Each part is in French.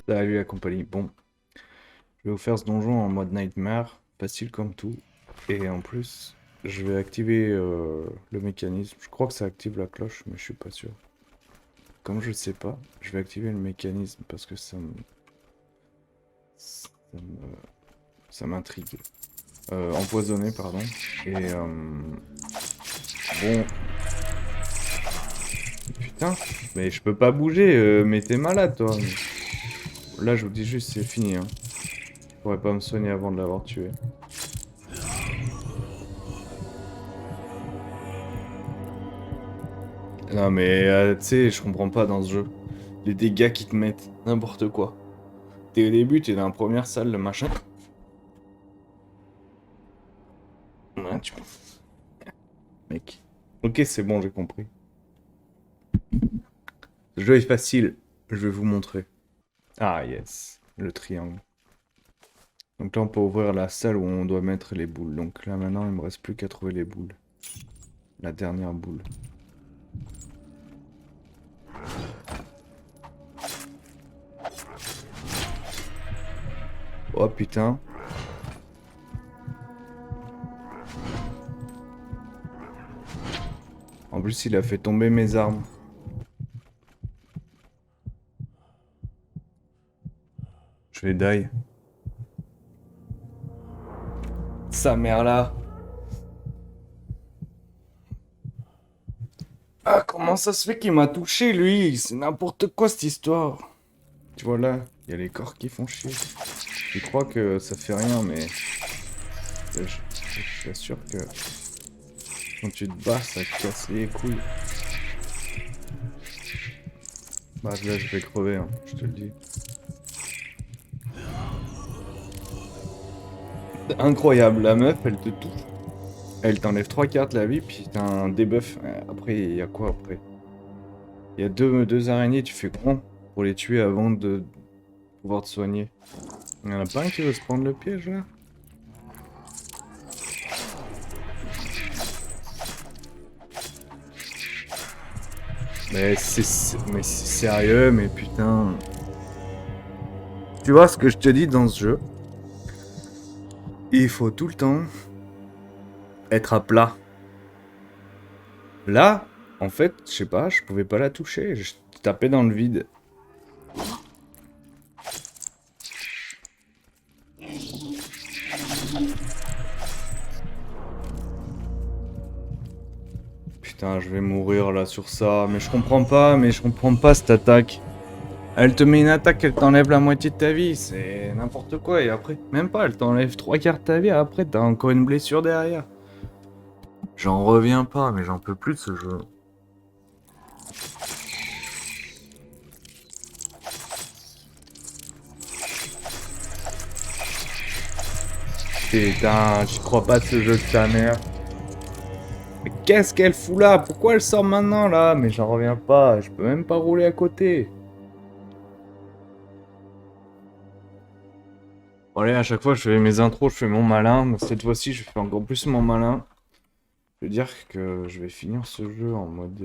Salut la compagnie. Bon, je vais vous faire ce donjon en mode Nightmare, facile comme tout. Et en plus, je vais activer le mécanisme. Je crois que ça active la cloche, mais je suis pas sûr. Comme je sais pas, je vais activer le mécanisme parce que ça me- ça m'intrigue. Empoisonné, pardon. Et bon, putain, mais je peux pas bouger. Mais t'es malade, toi. Là, je vous dis juste, c'est fini. Hein. Je pourrais pas me soigner avant de l'avoir tué. Non mais tu sais, je comprends pas dans ce jeu. Les dégâts qu'ils te mettent, n'importe quoi. T'es au début, t'es dans la première salle, le machin. Ouais, Mec. Ok, c'est bon, j'ai compris. Le jeu est facile, je vais vous montrer. Ah yes, le triangle. Donc là, on peut ouvrir la salle où on doit mettre les boules. Donc là, maintenant, il me reste plus qu'à trouver les boules. La dernière boule. Oh putain. En plus, il a fait tomber mes armes. Je vais die. Sa mère là. Ah, comment ça se fait qu'il m'a touché, lui? C'est n'importe quoi, cette histoire. Tu vois là, il y a les corps qui font chier. Je crois que ça fait rien, mais je t'assure que quand tu te bats, ça te casse les couilles. Bah là, je vais crever, hein, je te le dis. C'est incroyable, la meuf, elle te touche. Elle t'enlève 3 cartes la vie, puis t'as un debuff. Après, il y a quoi après? Il y a deux araignées, tu fais comment pour les tuer avant de pouvoir te soigner? Il y en a pas un qui veut se prendre le piège là? Mais c'est sérieux, mais putain. Tu vois ce que je te dis dans ce jeu? Il faut tout le temps être à plat. Là, en fait, je sais pas, je pouvais pas la toucher. Je tapais dans le vide. Putain, je vais mourir là sur ça. Mais je comprends pas cette attaque. Elle te met une attaque, elle t'enlève la moitié de ta vie. C'est n'importe quoi. Et après, même pas, elle t'enlève 3 quarts de ta vie. Après, t'as encore une blessure derrière. J'en reviens pas, mais j'en peux plus de ce jeu. Putain, je crois pas de ce jeu de ta mère. Mais qu'est-ce qu'elle fout là? Pourquoi elle sort maintenant là? Mais j'en reviens pas, je peux même pas rouler à côté. Bon, allez, à chaque fois je fais mes intros, je fais mon malin. Mais cette fois-ci, je fais encore plus mon malin. Je veux dire que je vais finir ce jeu en mode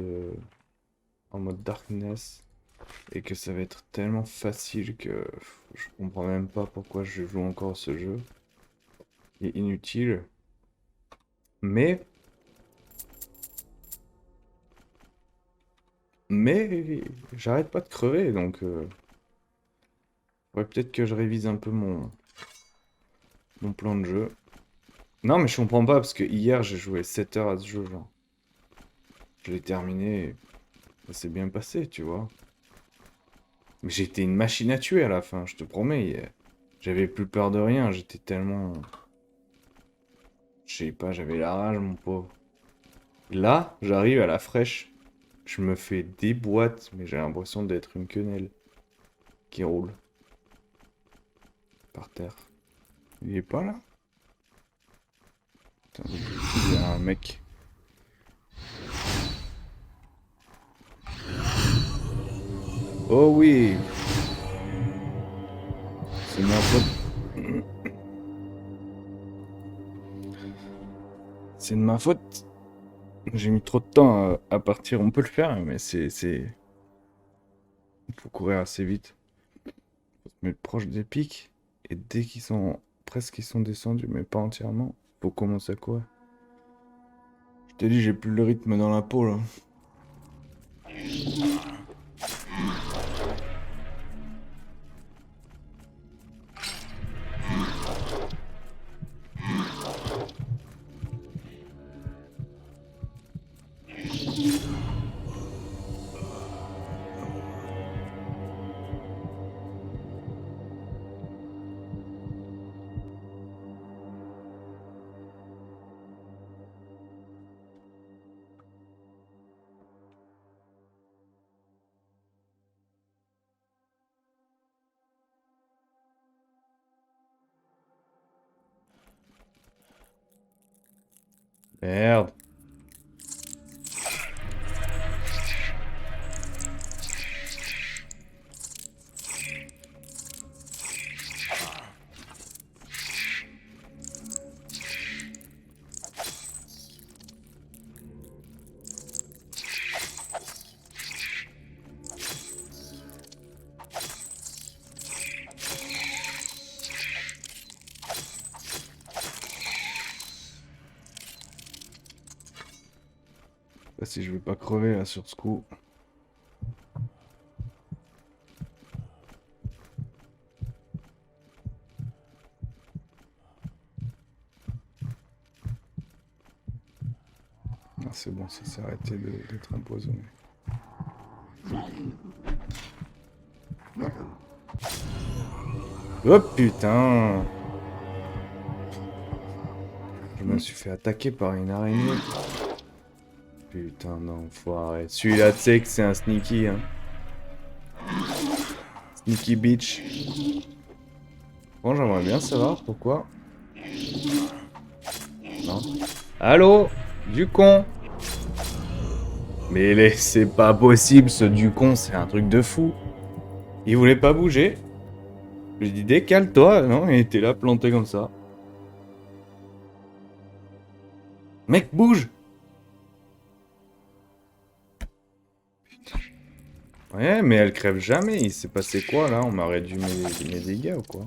Darkness. Et que ça va être tellement facile que je comprends même pas pourquoi je joue encore à ce jeu. Il est inutile. Mais, mais, j'arrête pas de crever, donc faudrait peut-être que je révise un peu mon plan de jeu. Non, mais je comprends pas, parce que hier, j'ai joué 7 heures à ce jeu, genre. Je l'ai terminé, et ça s'est bien passé, tu vois. Mais j'étais une machine à tuer à la fin, je te promets. J'avais plus peur de rien, j'étais tellement... Je sais pas, j'avais la rage, mon pauvre. Là, j'arrive à la fraîche. Je me fais des boîtes, mais j'ai l'impression d'être une quenelle qui roule par terre. Il est pas là? Putain, il y a un mec. Oh oui! C'est ma faute. C'est de ma faute. J'ai mis trop de temps à partir. On peut le faire, mais il faut courir assez vite. Faut se mettre proche des pics. Et dès qu'ils sont presque ils sont descendus, mais pas entièrement, faut commencer à courir. Je t'ai dit, j'ai plus le rythme dans la peau là. Merde. Bah, si je vais pas crever là sur ce coup. Ah, c'est bon, ça s'est arrêté d'être empoisonné. Oh putain! Je me suis fait attaquer par une araignée. Putain, non, faut arrêter. Celui-là, tu sais que c'est un sneaky, hein. Sneaky bitch. Bon, j'aimerais bien savoir pourquoi. Non. Allô? Du con? Mais c'est pas possible, ce du con, c'est un truc de fou. Il voulait pas bouger. Je lui ai dit, décale-toi. Non, il était là, planté comme ça. Mec, bouge! Ouais, mais elle crève jamais. Il s'est passé quoi, là? On m'a réduit mes dégâts ou quoi?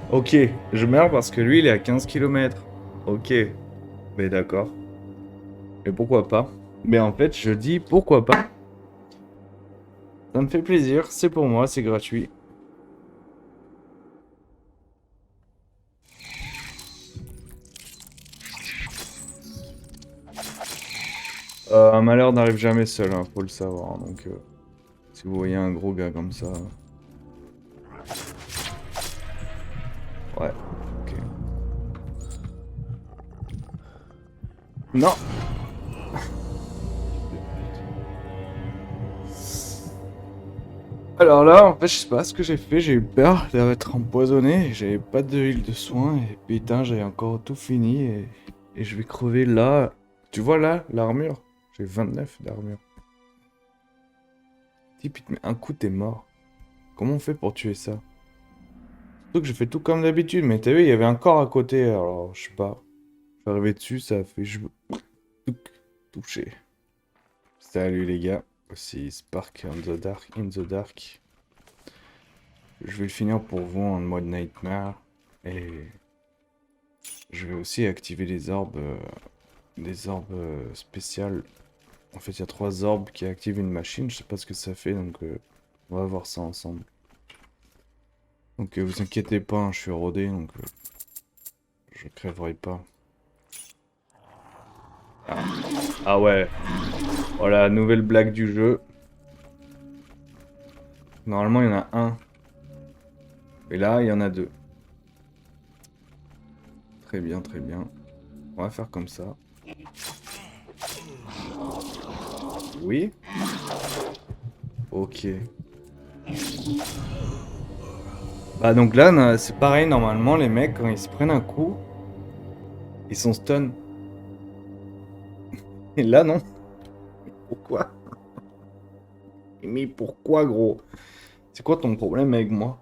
Ok, je meurs parce que lui, il est à 15 km. Ok, mais d'accord. Et pourquoi pas? Mais en fait, je dis pourquoi pas. Ça me fait plaisir, c'est pour moi, c'est gratuit. Un malheur n'arrive jamais seul, hein, faut le savoir. Donc, si vous voyez un gros gars comme ça... Ouais, ok. Non! Alors là, en fait, je sais pas ce que j'ai fait, j'ai eu peur d'être empoisonné, j'avais pas d'huile de soin, et putain, j'ai encore tout fini, et je vais crever là. Tu vois là, l'armure? J'ai 29 d'armure. Si putain, un coup t'es mort. Comment on fait pour tuer ça? Surtout que j'ai fait tout comme d'habitude, mais t'as vu, il y avait un corps à côté, alors je sais pas. Je suis arrivé dessus, ça a fait... touché. Salut les gars, c'est Spark in the Dark. Je vais le finir pour vous en mode Nightmare. Et je vais aussi activer les orbes spéciales. En fait, il y a 3 orbes qui activent une machine. Je sais pas ce que ça fait, donc on va voir ça ensemble. Donc vous inquiétez pas, hein, je suis rodé, donc je crèverai pas. Ah ouais. Voilà, nouvelle blague du jeu. Normalement, il y en a un. Et là, il y en a 2. Très bien, très bien. On va faire comme ça. Oui. Ok. Bah donc là, c'est pareil, normalement, les mecs, quand ils se prennent un coup, ils sont stun. Et là, non. Pourquoi? Mais pourquoi, gros? C'est quoi ton problème avec moi?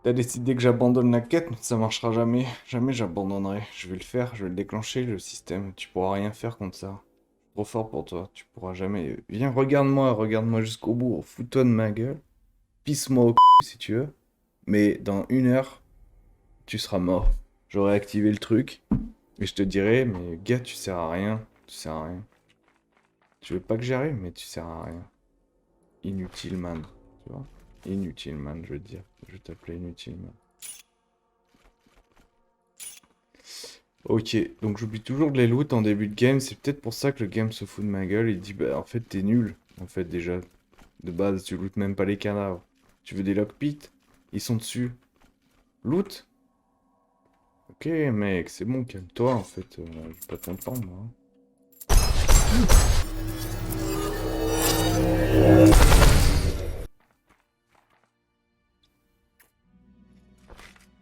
T'as décidé que j'abandonne la quête, mais ça marchera jamais. Jamais j'abandonnerai. Je vais le faire, je vais le déclencher, le système. Tu pourras rien faire contre ça. Trop fort pour toi, tu pourras jamais. Viens, regarde-moi jusqu'au bout. Fous-toi de ma gueule. Pisse-moi au si tu veux. Mais dans 1 heure, tu seras mort. J'aurai activé le truc. Et je te dirai, mais gars, tu sers à rien. Tu sers à rien. Tu veux pas que j'arrive, mais tu sers à rien. Inutile man. Tu vois? Inutile man, je veux dire. Je vais t'appeler inutile man. Ok, donc j'oublie toujours de les loot en début de game. C'est peut-être pour ça que le game se fout de ma gueule. Il dit, bah en fait, t'es nul. En fait, déjà, de base, tu lootes même pas les cadavres. Tu veux des lockpits? Ils sont dessus. Loot? Ok, mec, c'est bon, calme-toi, en fait. Je vais pas t'entendre, moi.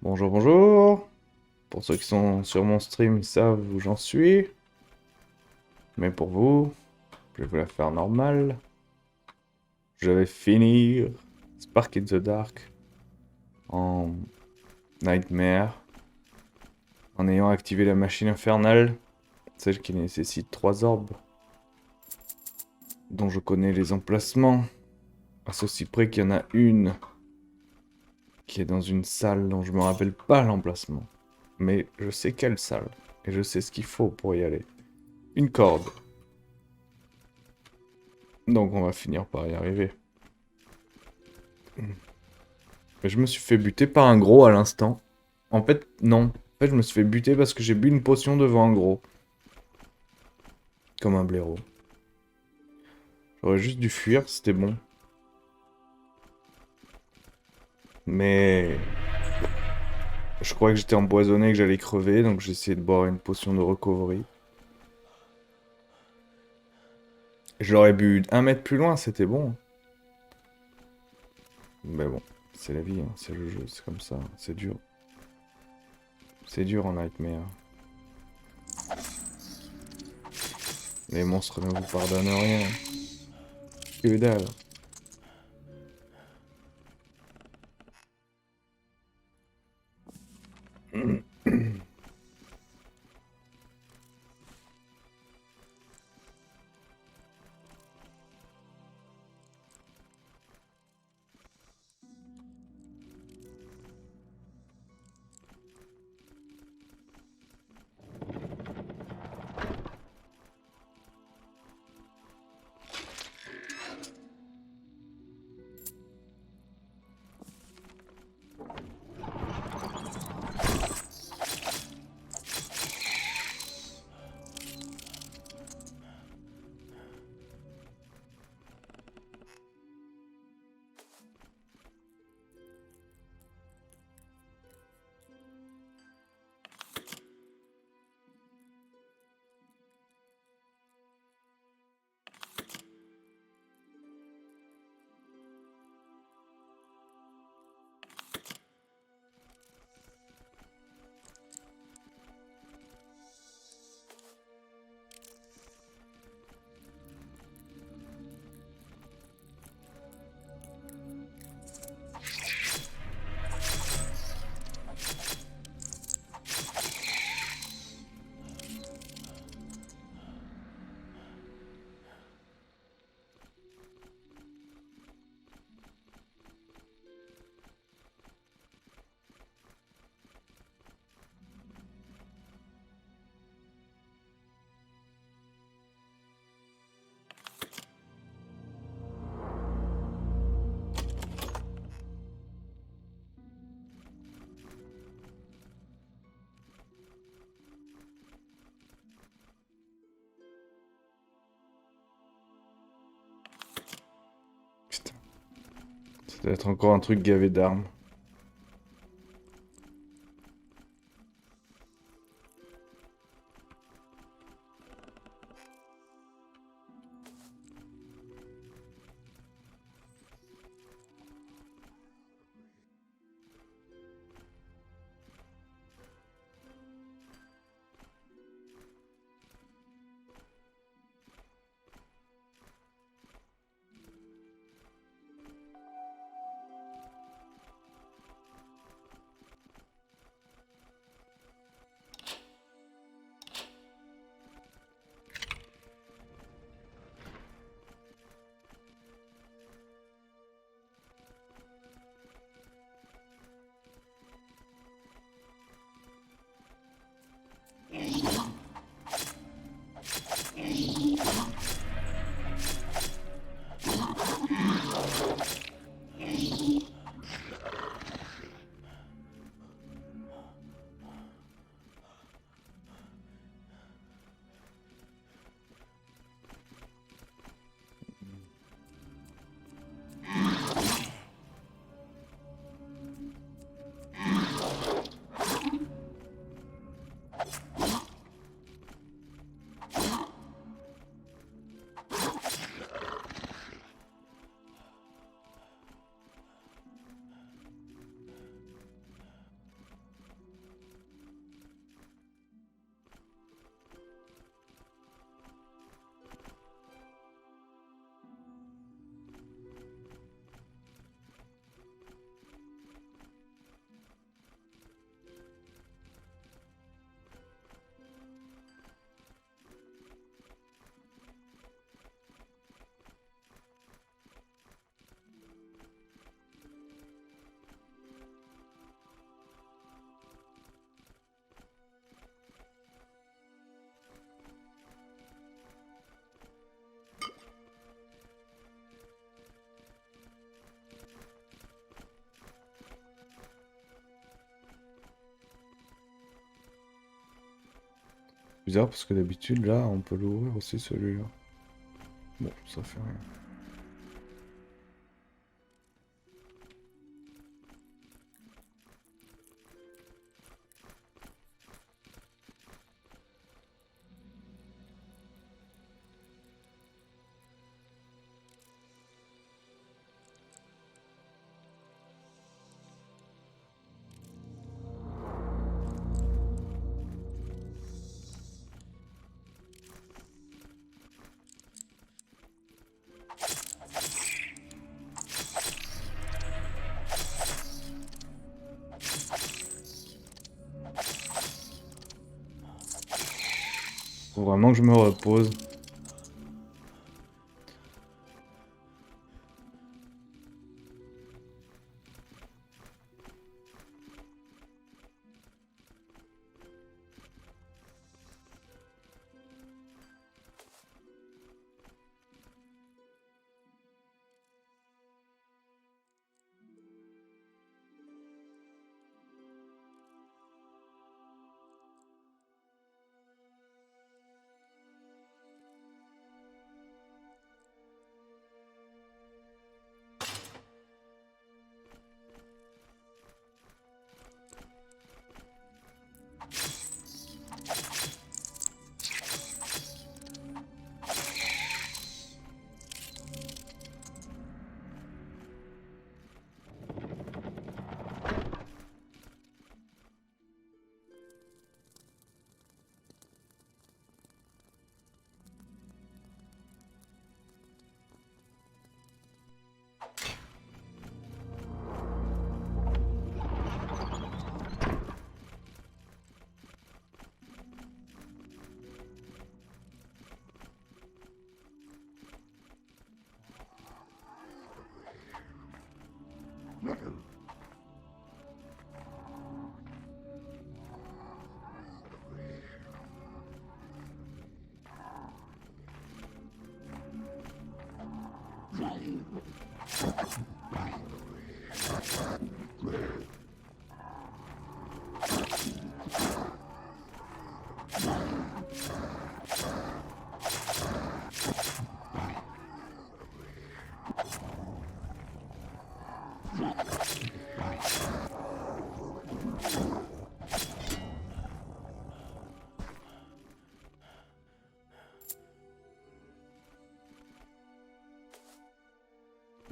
Bonjour, bonjour. Pour ceux qui sont sur mon stream, ils savent où j'en suis. Mais pour vous, je vais vous la faire normale. Je vais finir Spark in the Dark en Nightmare en ayant activé la machine infernale, celle qui nécessite 3 orbes, dont je connais les emplacements, à ceci près qu'il y en a une qui est dans une salle dont je me rappelle pas l'emplacement. Mais je sais quelle salle, et je sais ce qu'il faut pour y aller. Une corde. Donc on va finir par y arriver. Mais je me suis fait buter par un gros à l'instant. En fait, non. En fait, je me suis fait buter parce que j'ai bu une potion devant un gros. Comme un blaireau. J'aurais juste dû fuir, c'était bon. Mais... je croyais que j'étais empoisonné, que j'allais crever, donc j'ai essayé de boire une potion de recovery. Je l'aurais bu 1 mètre plus loin, c'était bon. Mais bon, c'est la vie, hein, c'est le jeu, c'est comme ça, c'est dur. C'est dur en Nightmare. Les monstres ne vous pardonnent rien. Que dalle. Putain, ça doit être encore un truc gavé d'armes. Bizarre parce que d'habitude là on peut l'ouvrir aussi celui-là. Bon, ça fait rien. Faut vraiment que je me repose.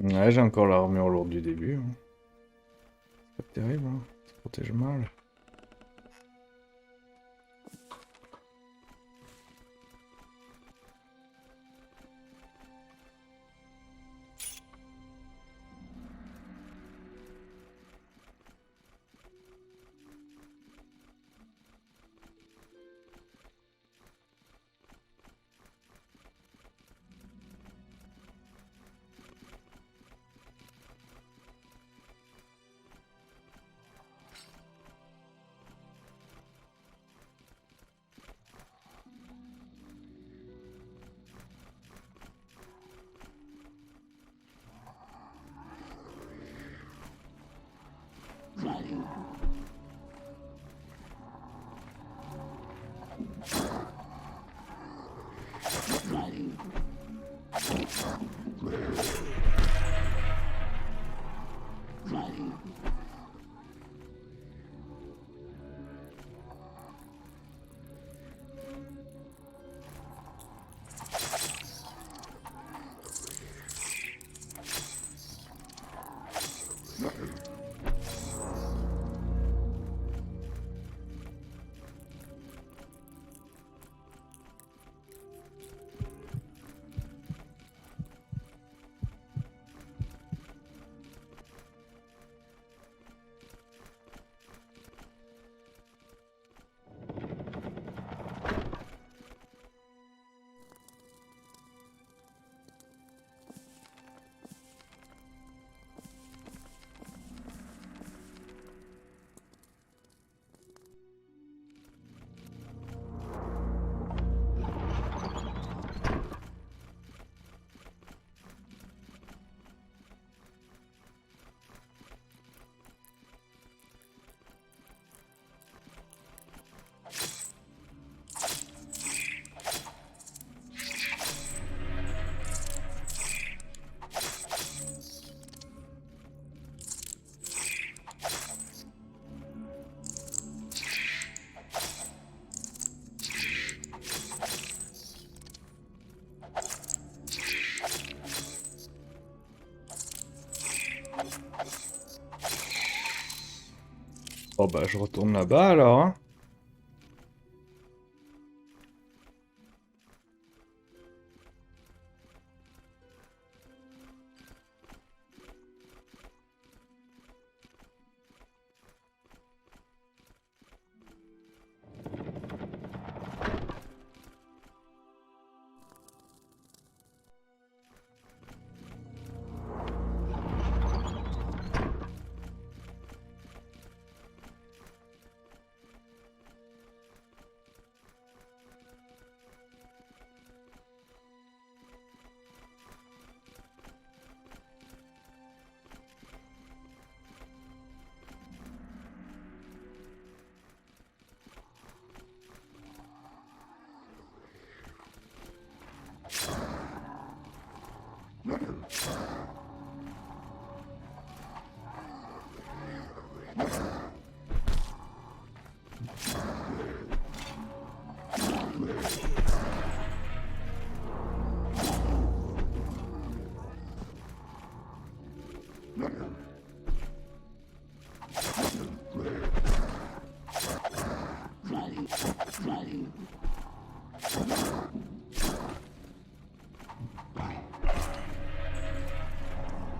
Ouais, j'ai encore l'armure lourde du début. Hein. C'est pas terrible, hein. Ça protège mal. Oh bah je retourne là-bas alors, hein.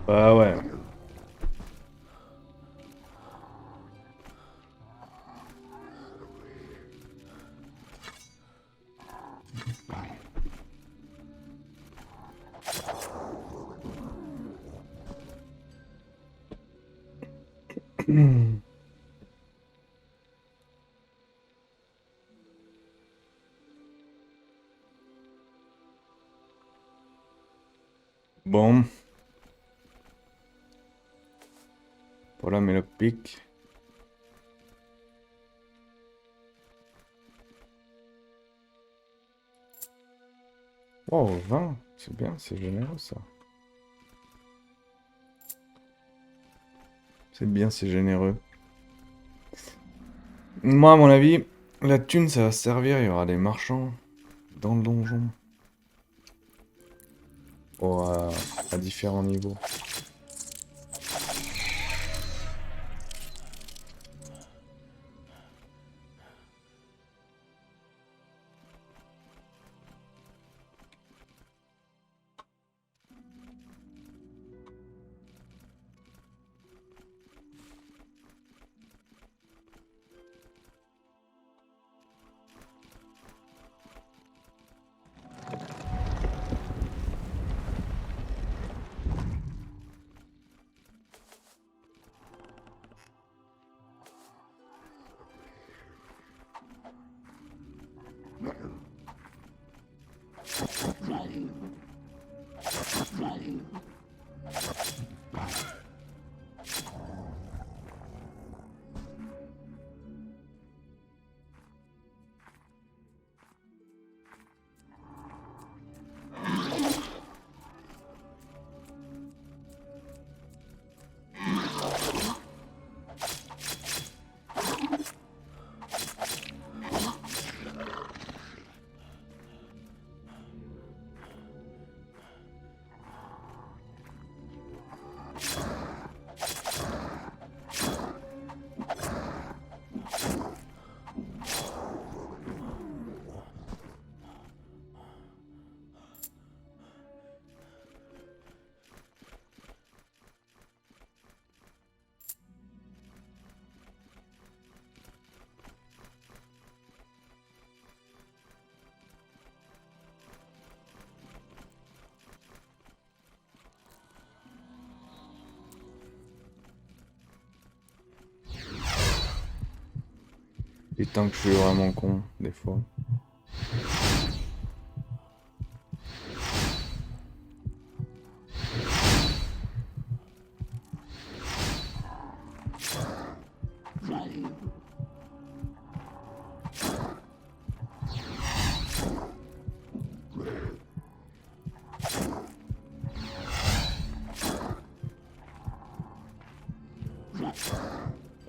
Bah ouais. Bon, voilà mes lockpicks. Wow, 20, c'est bien, c'est généreux ça. C'est bien, c'est généreux. Moi, à mon avis, la thune, ça va servir. Il y aura des marchands dans le donjon. Oh, à différents niveaux. Et tant que je suis vraiment con, des fois.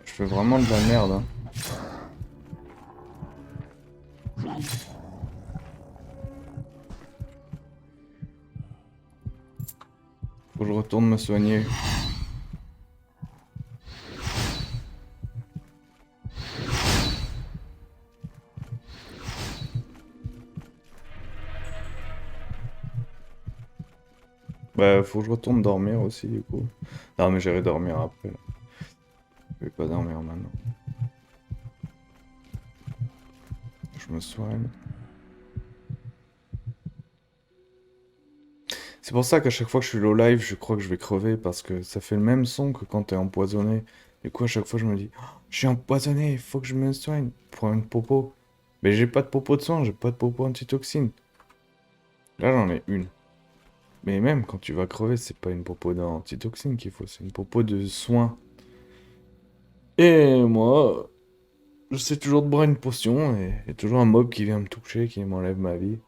Je fais vraiment de la merde, hein. Faut que je retourne me soigner. Bah, faut que je retourne dormir aussi, du coup. Non, mais j'irai dormir après, là. Je vais pas dormir maintenant. Je me soigne. C'est pour ça qu'à chaque fois que je suis low live, je crois que je vais crever parce que ça fait le même son que quand t'es empoisonné. Du coup, à chaque fois, je me dis, oh, je suis empoisonné, il faut que je me soigne. Prends une popo. Mais j'ai pas de popo de soin, j'ai pas de popo antitoxine. Là, j'en ai une. Mais même quand tu vas crever, c'est pas une popo d'antitoxine qu'il faut, c'est une popo de soin. Et moi, j'essaie toujours de boire une potion et il y a toujours un mob qui vient me toucher, qui m'enlève ma vie.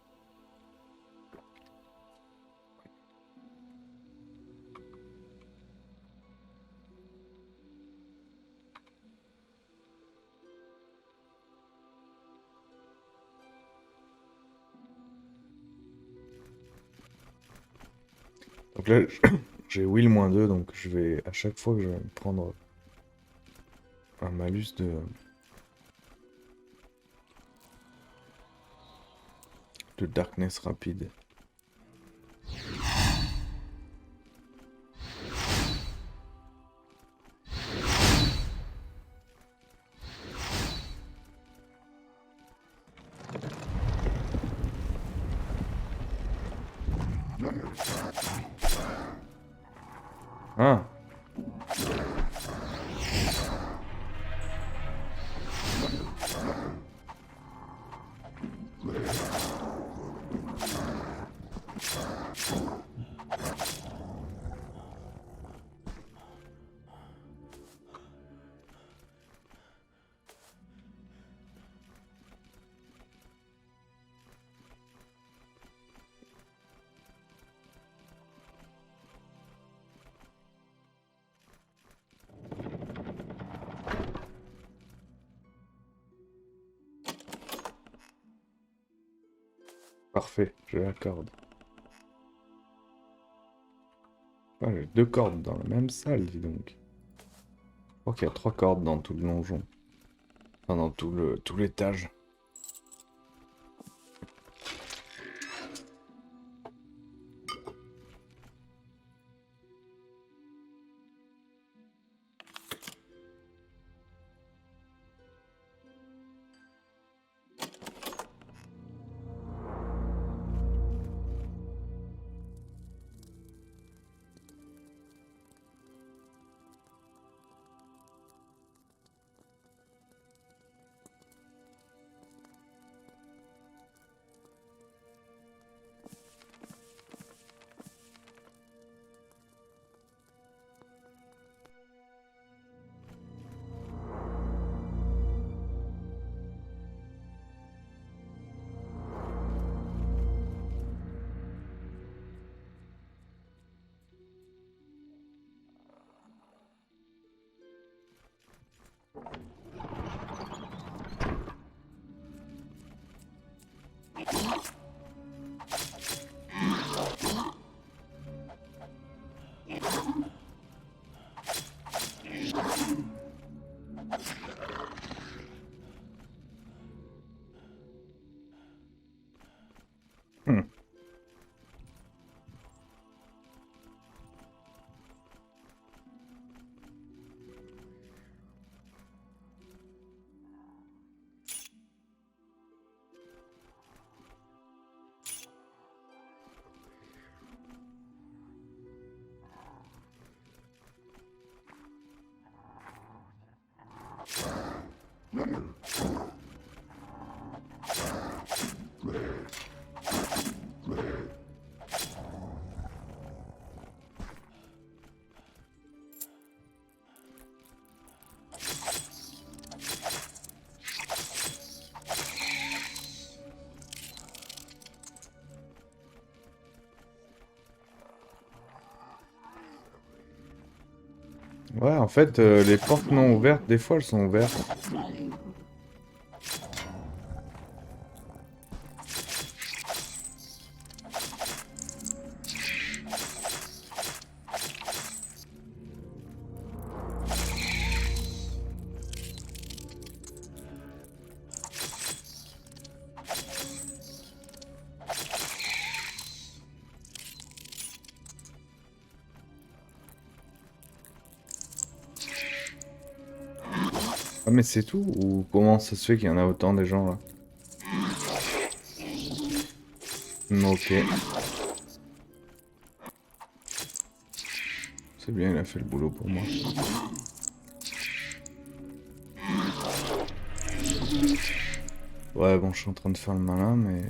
Donc là, j'ai will -2, donc je vais, à chaque fois que je vais me prendre un malus de darkness rapide. Ah, parfait, j'ai la corde. Ah, j'ai deux cordes dans la même salle, dis donc. Je crois qu'il y a trois cordes dans tout le donjon. Enfin, dans tout l'étage. Hmm. Ouais, en fait, les portes non ouvertes, des fois, elles sont ouvertes. Ah mais c'est tout? Ou comment ça se fait qu'il y en a autant des gens là? Ok. C'est bien, il a fait le boulot pour moi. Ouais, bon, je suis en train de faire le malin, mais...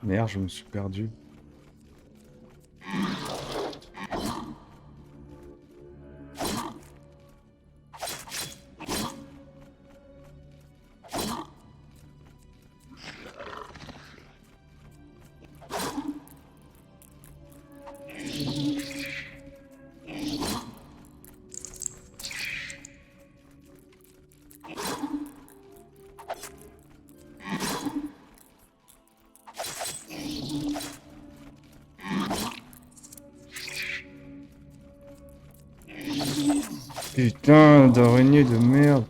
Merde, je me suis perdu. Putain d'araignée de merde.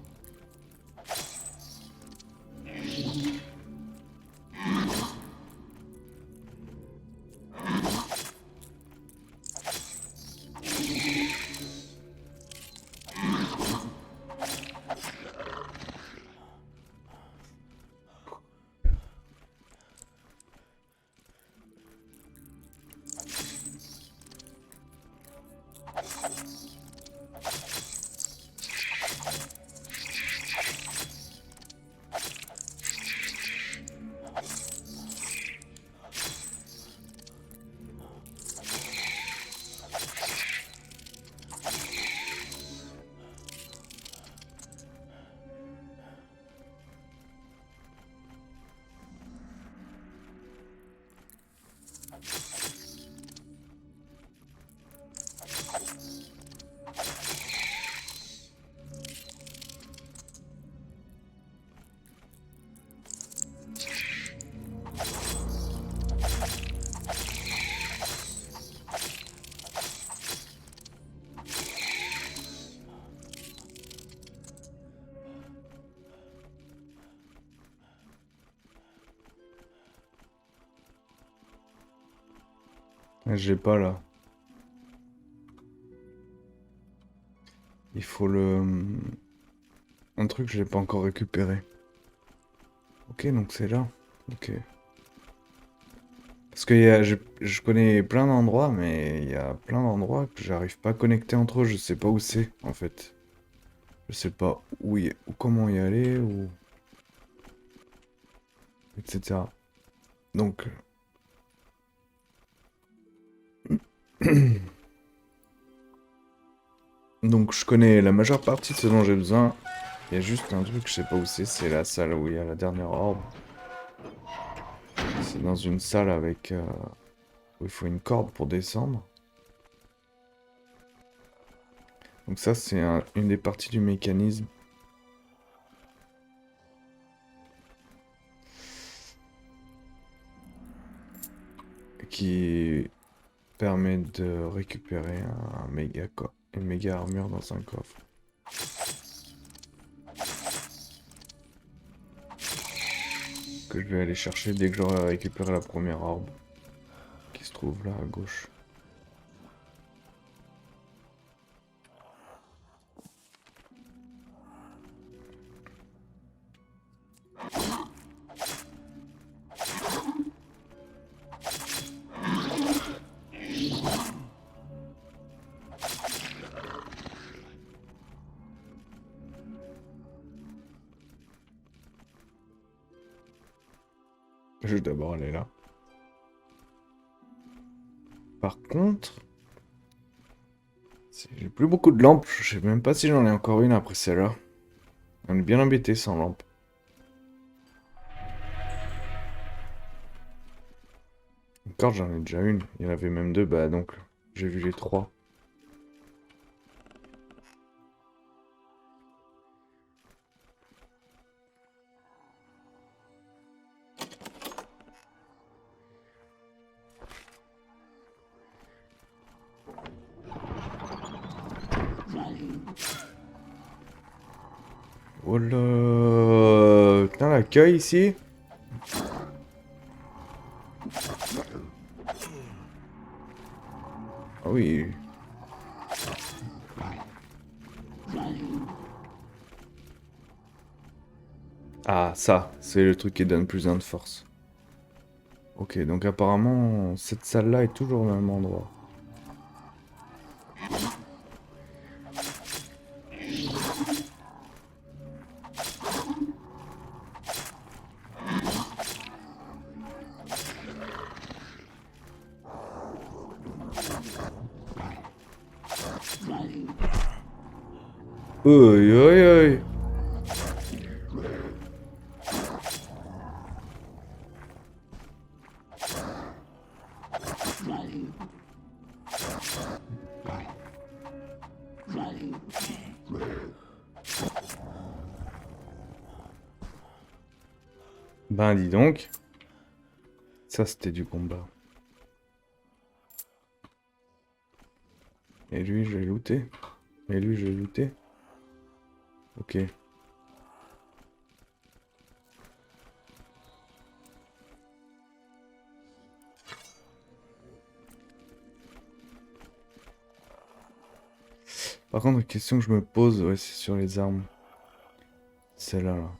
J'ai pas là. Il faut le... Un truc que j'ai pas encore récupéré. Ok, donc c'est là. Ok. Parce que je connais plein d'endroits, mais il y a plein d'endroits que j'arrive pas à connecter entre eux. Je sais pas où c'est, en fait. Je sais pas où comment y aller, ou... etc. Donc... Donc je connais la majeure partie de ce dont j'ai besoin. Il y a juste un truc, je sais pas où c'est la salle où il y a la dernière orbe. C'est dans une salle avec... où il faut une corde pour descendre. Donc ça, c'est une des parties du mécanisme. Qui permet de récupérer une méga armure dans un coffre. Que je vais aller chercher dès que j'aurai récupéré la première orbe. Qui se trouve là à gauche. Je vais d'abord aller là. Par contre, j'ai plus beaucoup de lampes. Je sais même pas si j'en ai encore une après celle-là. On est bien embêté sans lampe. Encore, j'en ai déjà une. Il y en avait même deux, bah donc j'ai vu les trois. Oh là! Putain, l'accueil ici? Ah oui. Ah, ça, c'est le truc qui donne plus de force. Ok, donc apparemment, cette salle-là est toujours au même endroit. Aïe, aïe, aïe. Ben dis donc. Ça, c'était du combat. Et lui, je l'ai looté. Et lui, je l'ai looté. Ok. Par contre, la question que je me pose, ouais, c'est sur les armes. Celle-là, là.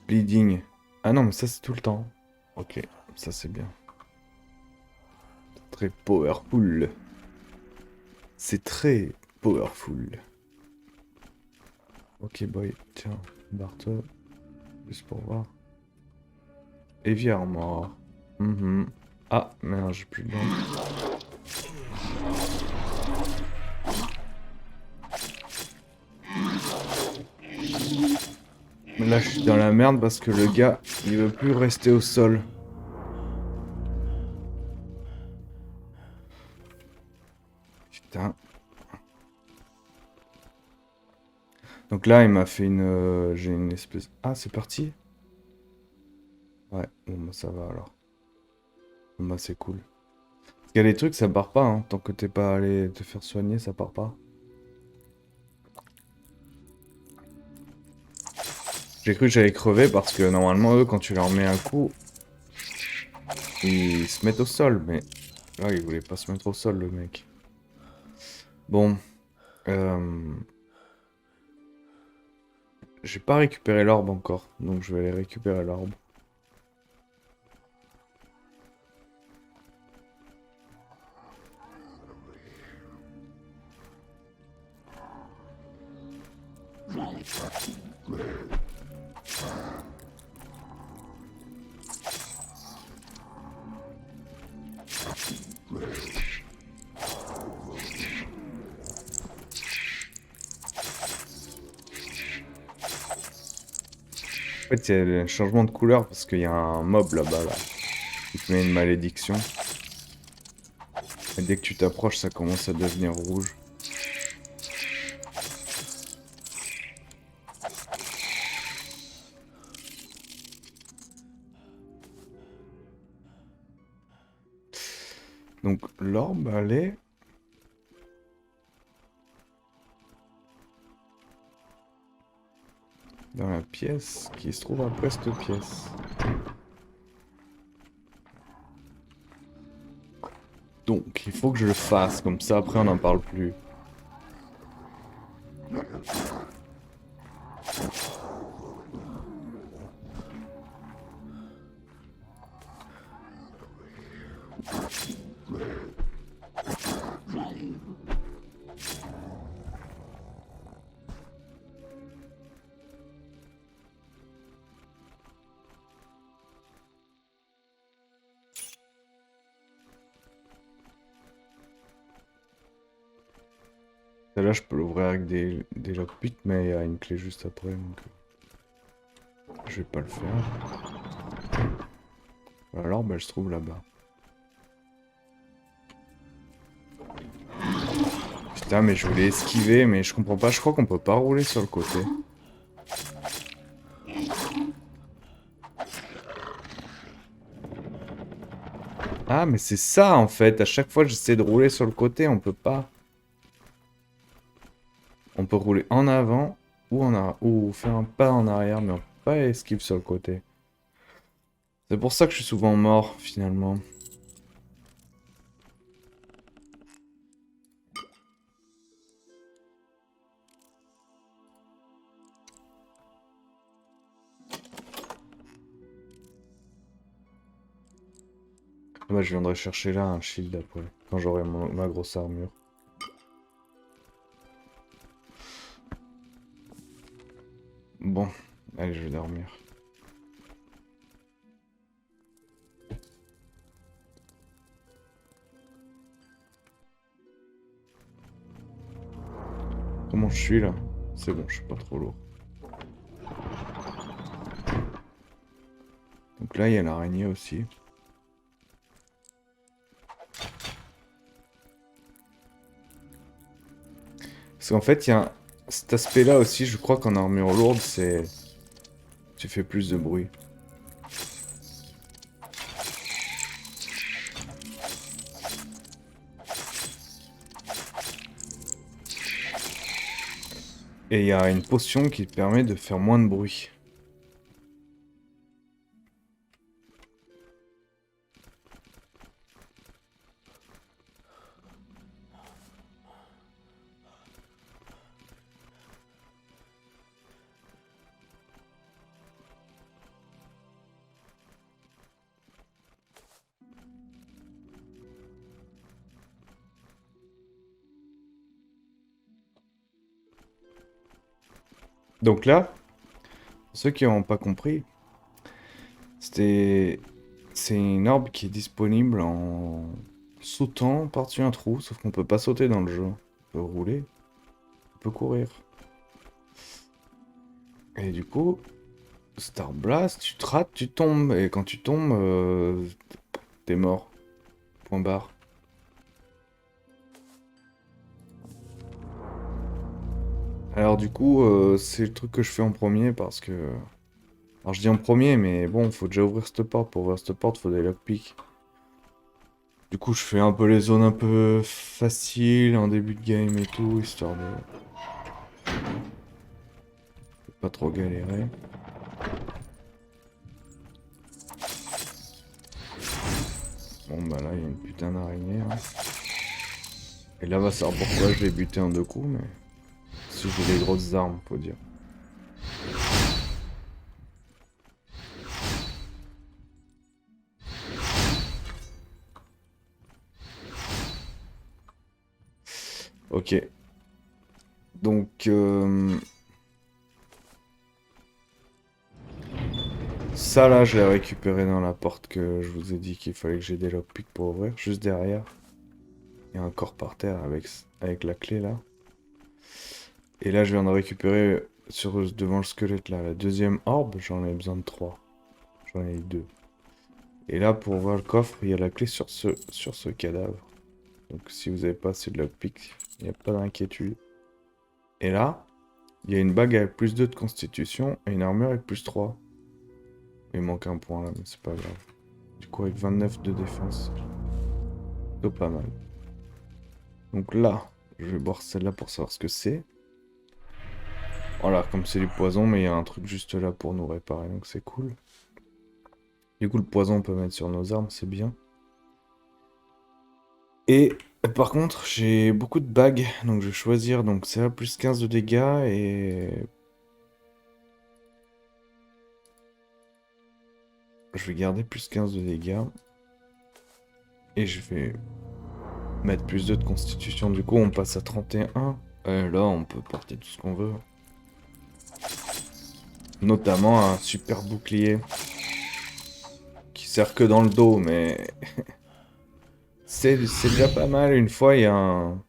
Bleeding. Ah non, mais ça, c'est tout le temps. Ok, ça, c'est bien. Très powerful. C'est très powerful. Ok, boy. Tiens, barre-toi. Juste pour voir. Heavy armor. Mhm. Ah, merde, j'ai plus de dents. Mais là, je suis dans la merde parce que le gars, il veut plus rester au sol. Putain. Donc là, il m'a fait une... j'ai une espèce... Ah, c'est parti? Ouais, bon, bah ça va alors. Bon, bah c'est cool. Parce qu'il y a des trucs, ça part pas, hein. Tant que t'es pas allé te faire soigner, ça part pas. J'ai cru que j'allais crever parce que normalement, eux, quand tu leur mets un coup, ils se mettent au sol. Mais là, il voulait pas se mettre au sol, le mec. Bon. Euh... J'ai pas récupéré l'orbe encore. Donc je vais aller récupérer l'orbe. En fait, il y a un changement de couleur parce qu'il y a un mob là-bas, là, qui te met une malédiction. Et dès que tu t'approches, ça commence à devenir rouge. Donc l'orbe, elle est... dans la pièce qui se trouve après cette pièce. Donc, il faut que je le fasse, comme ça après on n'en parle plus. Celle-là, je peux l'ouvrir avec des lockpicks, mais il y a une clé juste après, donc je vais pas le faire. Alors, bah, elle se trouve là-bas. Putain, mais je voulais esquiver, mais je comprends pas. Je crois qu'on peut pas rouler sur le côté. Ah, mais c'est ça, en fait. À chaque fois, j'essaie de rouler sur le côté, on peut pas. On peut rouler en avant ou faire un pas en arrière, mais on peut pas esquive sur le côté. C'est pour ça que je suis souvent mort, finalement. Bah, je viendrai chercher là un shield après, quand j'aurai ma grosse armure. Bon, allez, je vais dormir. Comment je suis là? C'est bon, je suis pas trop lourd. Donc là, il y a l'araignée aussi. Parce qu'en fait, il y a cet aspect-là aussi, je crois qu'en armure lourde, c'est... Tu fais plus de bruit. Et il y a une potion qui te permet de faire moins de bruit. Donc là, pour ceux qui n'ont pas compris, c'était... C'est une orbe qui est disponible en sautant par-dessus un trou, sauf qu'on peut pas sauter dans le jeu. On peut rouler, on peut courir. Et du coup, Star Blast, tu te rates, tu tombes. Et quand tu tombes, t'es mort. Point barre. Alors du coup, c'est le truc que je fais en premier parce que... Alors je dis en premier, mais bon, faut déjà ouvrir cette porte. Pour ouvrir cette porte, faut des lockpicks. Du coup, je fais un peu les zones un peu faciles en début de game et tout, histoire de pas trop galérer. Bon bah là, il y a une putain d'araignée, hein. Et là, va savoir pourquoi je l'ai buté en deux coups, mais... Si j'ai des grosses armes, faut dire. Ok. Donc... Ça là, je l'ai récupéré dans la porte que je vous ai dit qu'il fallait que j'ai des lockpicks pour ouvrir. Juste derrière. Il y a un corps par terre avec la clé là. Et là, je viens de récupérer devant le squelette là la deuxième orbe. J'en ai besoin de 3. J'en ai 2. Et là, pour ouvrir le coffre, il y a la clé sur ce cadavre. Donc si vous n'avez pas assez de lockpick, il n'y a pas d'inquiétude. Et là, il y a une bague avec plus 2 de constitution et une armure avec plus 3. Il manque un point là, mais c'est pas grave. Du coup, avec 29 de défense, plutôt pas mal. Donc là, je vais boire celle-là pour savoir ce que c'est. Voilà, comme c'est du poison, mais il y a un truc juste là pour nous réparer, donc c'est cool. Du coup, le poison, on peut mettre sur nos armes, c'est bien. Et par contre, j'ai beaucoup de bagues, donc je vais choisir. Donc c'est là, plus 15 de dégâts et... Je vais garder plus 15 de dégâts. Et je vais mettre plus 2 de constitution. Du coup, on passe à 31. Là, on peut porter tout ce qu'on veut. Notamment un super bouclier. Qui sert que dans le dos, mais... c'est déjà pas mal. Une fois, il y a un...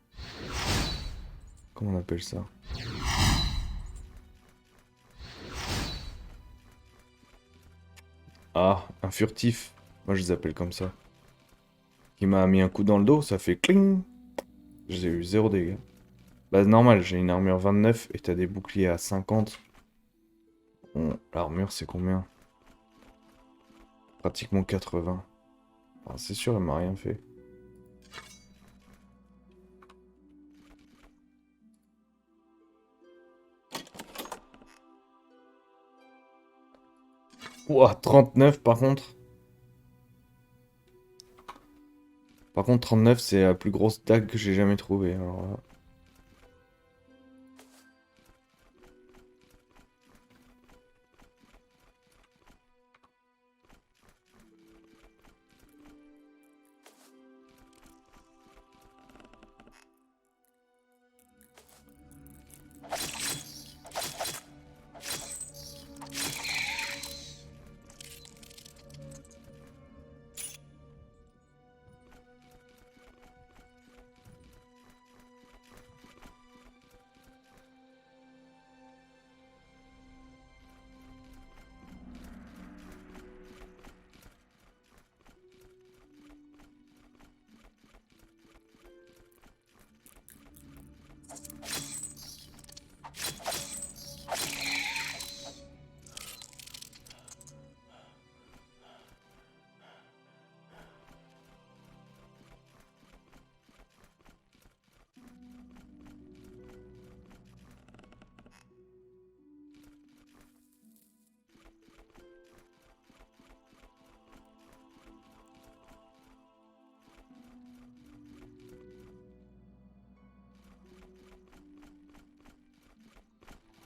Comment on appelle ça? Ah, un furtif. Moi, je les appelle comme ça. Qui m'a mis un coup dans le dos, ça fait cling. J'ai eu 0 dégâts. Bah, normal, j'ai une armure 29 et t'as des boucliers à 50. Bon, l'armure, c'est combien? Pratiquement 80. Enfin, c'est sûr, elle m'a rien fait. Ouah, 39 par contre. Par contre, 39, c'est la plus grosse dague que j'ai jamais trouvée. Alors là.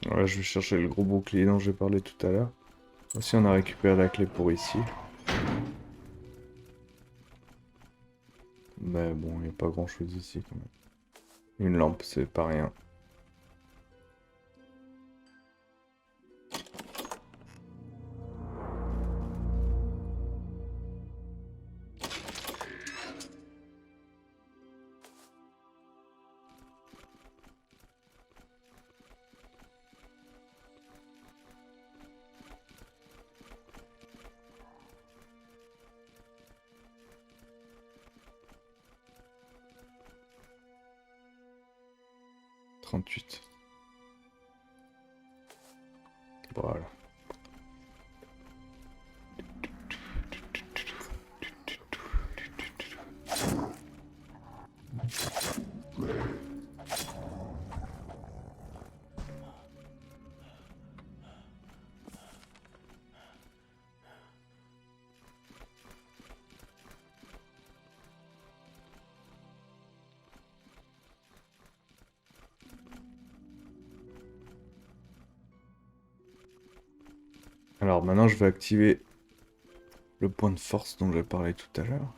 Voilà, je vais chercher le gros bouclier dont j'ai parlé tout à l'heure. Aussi, on a récupéré la clé pour ici. Mais bon, il n'y a pas grand chose ici quand même. Une lampe, c'est pas rien. « 38. Voilà. Alors maintenant, je vais activer le point de force dont j'ai parlé tout à l'heure.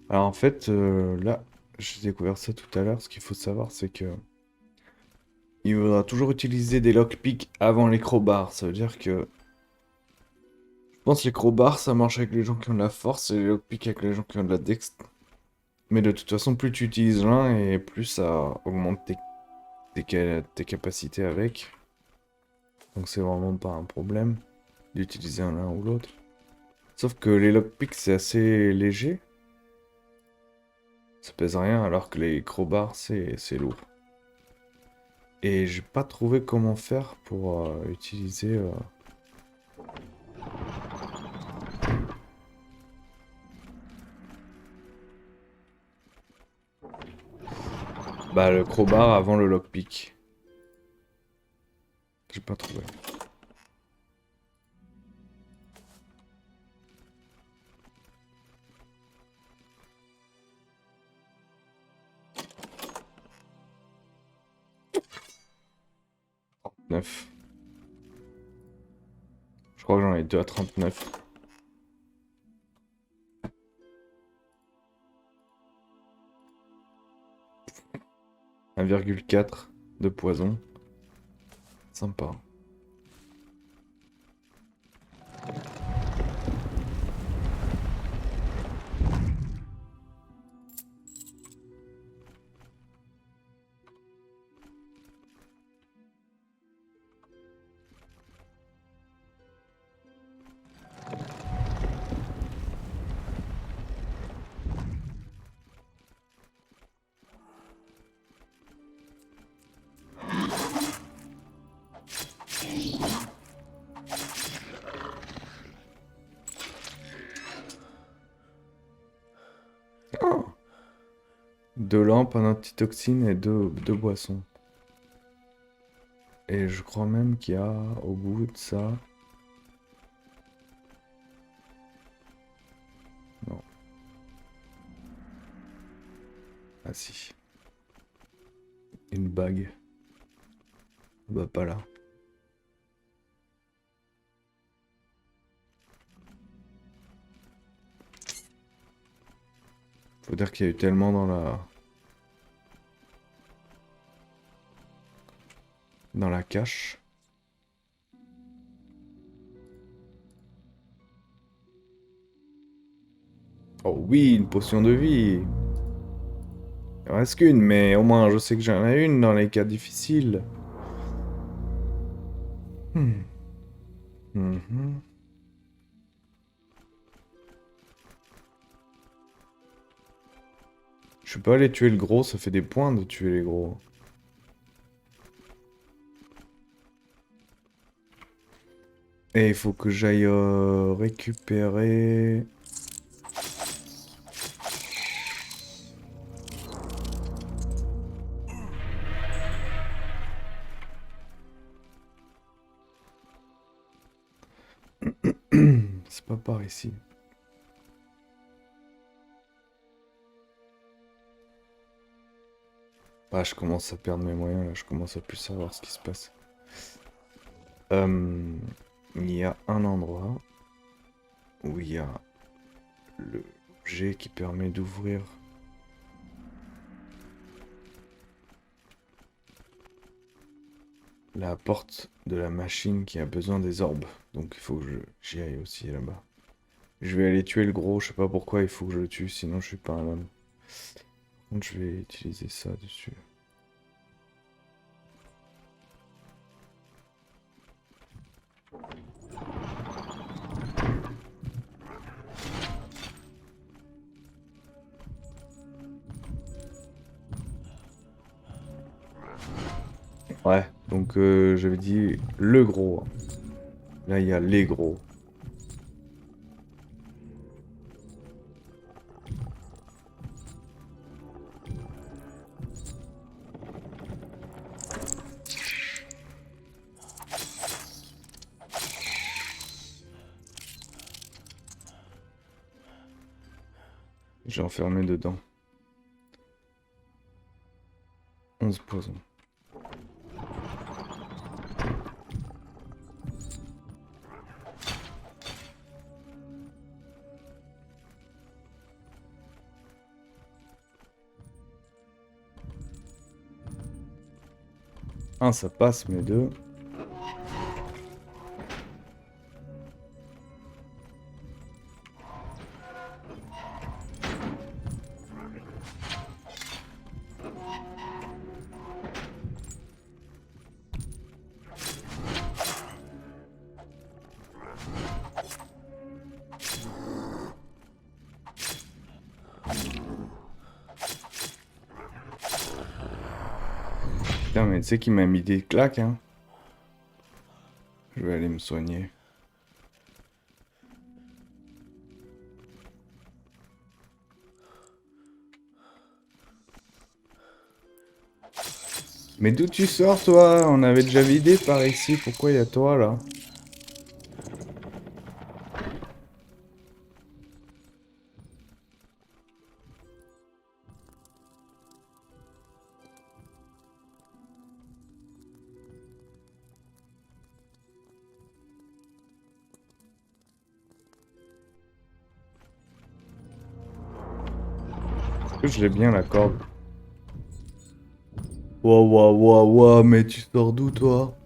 Alors en fait, là, j'ai découvert ça tout à l'heure. Ce qu'il faut savoir, c'est que il faudra toujours utiliser des lockpicks avant les crowbars. Ça veut dire que je pense que les crowbars, ça marche avec les gens qui ont de la force et les lockpicks avec les gens qui ont de la dex. Mais de toute façon, plus tu utilises l'un et plus ça augmente tes capacités avec. Donc c'est vraiment pas un problème d'utiliser l'un ou l'autre. Sauf que les lockpicks, c'est assez léger. Ça pèse rien, alors que les crowbars, c'est lourd. Et j'ai pas trouvé comment faire pour utiliser... Bah, le crowbar avant le lockpick. J'ai pas trouvé. Neuf. Je crois que j'en ai deux à 39. 1,4. de poison. Sympa. Oh, 2 lampes, un antitoxine et deux boissons. Et je crois même qu'il y a au bout de ça... Non. Ah si. Une bague. Bah pas là. Faut dire qu'il y a eu tellement dans la cache. Oh oui, une potion de vie. Il en reste qu'une, mais au moins je sais que j'en ai une dans les cas difficiles. Hmm. Mhm. Je suis pas allé tuer le gros, ça fait des points de tuer les gros. Et il faut que j'aille récupérer... C'est pas par ici. Ah, je commence à perdre mes moyens là, je commence à plus savoir ce qui se passe. Il y a un endroit où il y a l'objet qui permet d'ouvrir la porte de la machine qui a besoin des orbes. Donc il faut que j'y aille aussi là-bas. Je vais aller tuer le gros, je sais pas pourquoi il faut que je le tue, sinon je suis pas un homme. Par contre, je vais utiliser ça dessus. Ouais, donc j'avais dit le gros. Là, il y a les gros. J'ai enfermé dedans 11 poisons. Un, ça passe, mais deux... Putain, mais tu sais qu'il m'a mis des claques, hein. Je vais aller me soigner. Mais d'où tu sors, toi? On avait déjà vidé par ici. Pourquoi il y a toi, là? Est-ce que je l'ai bien, la corde? Ouah, ouah, ouah, ouah, mais tu sors d'où, toi?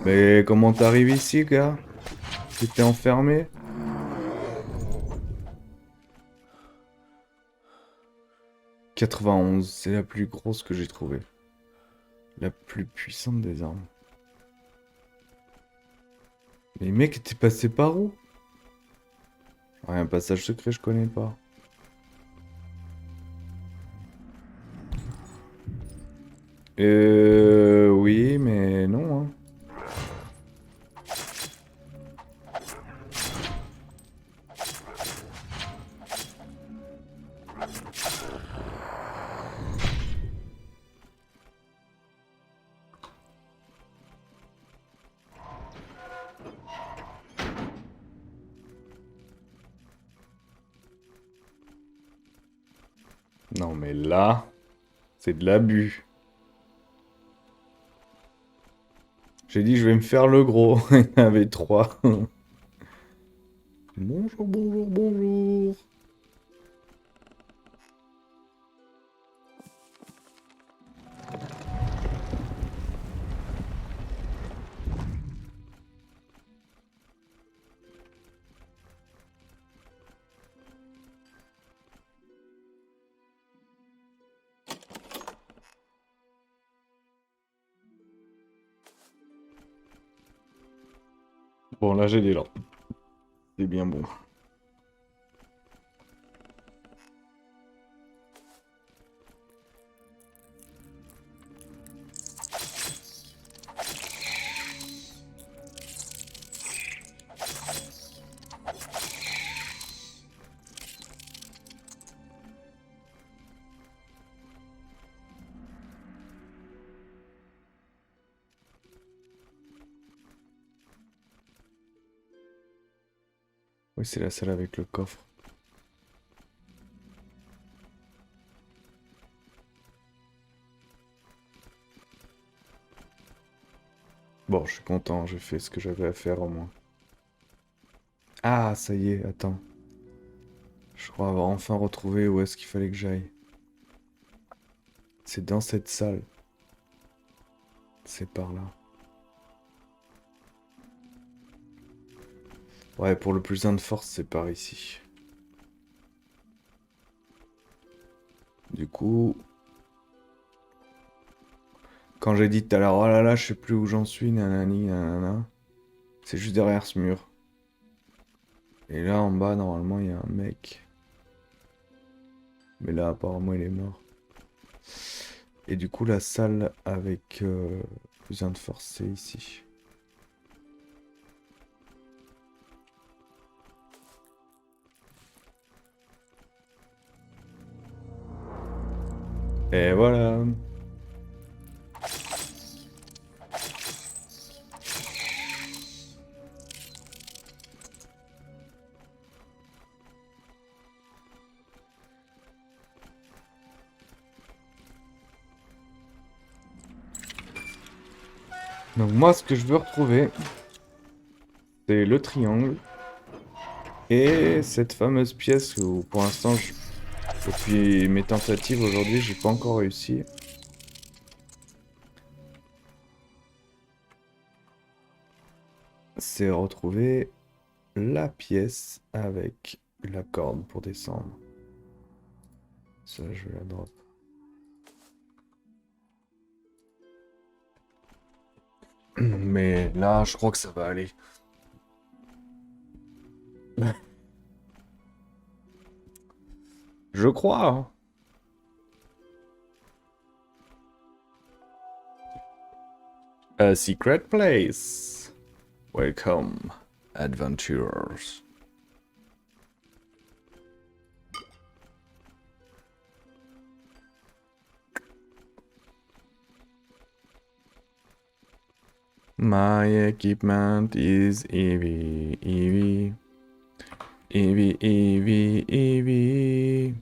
Mais comment t'arrives ici, gars? T'étais enfermé? 91, c'est la plus grosse que j'ai trouvée. La plus puissante des armes. Mais mec, t'es passé par où? Ouais, un passage secret, je connais pas. Oui, mais non, hein. Non, mais là, c'est de l'abus. J'ai dit, je vais me faire le gros. Il y en avait trois. Bonjour, bonjour, bonjour. Bon, là, j'ai des lampes. C'est bien bon. Oui, c'est la salle avec le coffre. Bon, je suis content, j'ai fait ce que j'avais à faire au moins. Ah, ça y est, attends. Je crois avoir enfin retrouvé où est-ce qu'il fallait que j'aille. C'est dans cette salle. C'est par là. Ouais, pour le plus 1 de force, c'est par ici. Du coup, quand j'ai dit tout à l'heure, oh là là, je sais plus où j'en suis, nanani, nanana, c'est juste derrière ce mur. Et là, en bas, normalement, il y a un mec. Mais là, apparemment, il est mort. Et du coup, la salle avec plus 1 de force, c'est ici. Et voilà. Donc moi, ce que je veux retrouver, c'est le triangle. Et cette fameuse pièce où, pour l'instant, depuis mes tentatives aujourd'hui, j'ai pas encore réussi. C'est retrouver la pièce avec la corde pour descendre. Ça, je vais la drop. Mais là, je crois que ça va aller. Je crois, hein. A secret place. Welcome, adventurers. My equipment is heavy, heavy. Heavy, heavy, heavy.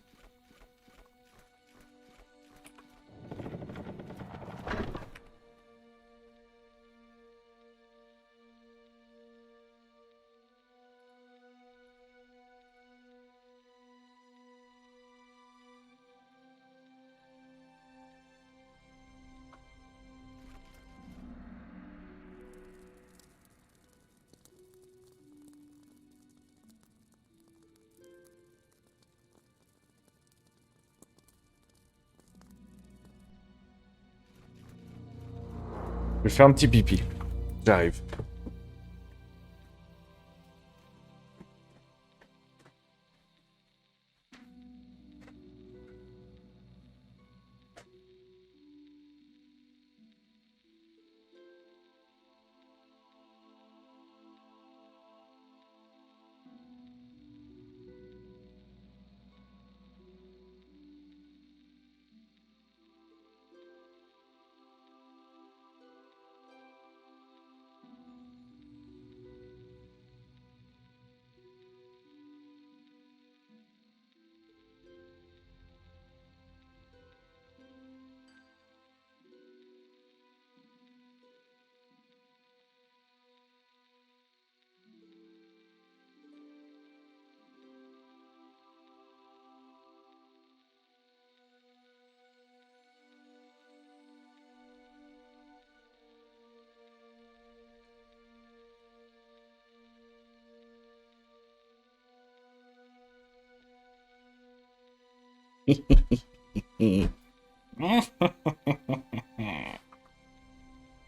Je vais faire un petit pipi. J'arrive.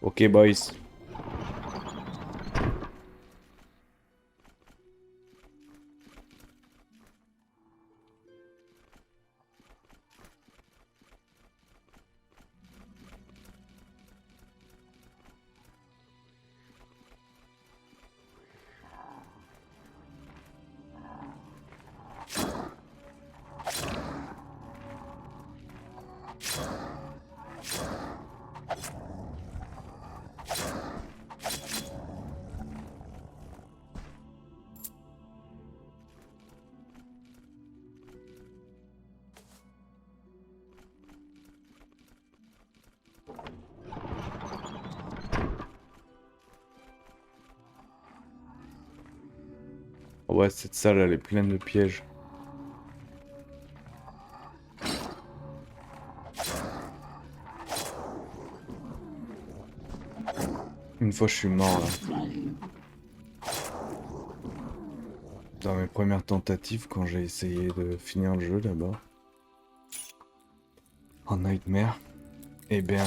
Ok, boys. Ouais, cette salle, elle est pleine de pièges. Une fois, je suis mort, là. Dans mes premières tentatives, quand j'ai essayé de finir le jeu, là-bas. En Nightmare. Eh bien,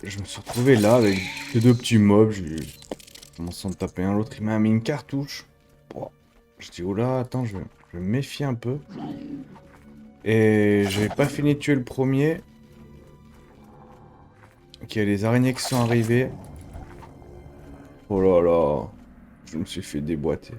je me suis retrouvé là, avec que deux petits mobs. J'ai commencé à me taper un, l'autre, il m'a mis une cartouche. Bon. Je dis, oh là, attends, je vais me méfier un peu. Et j'avais pas fini de tuer le premier. Il y a les araignées qui sont arrivées. Oh là là. Je me suis fait déboîter.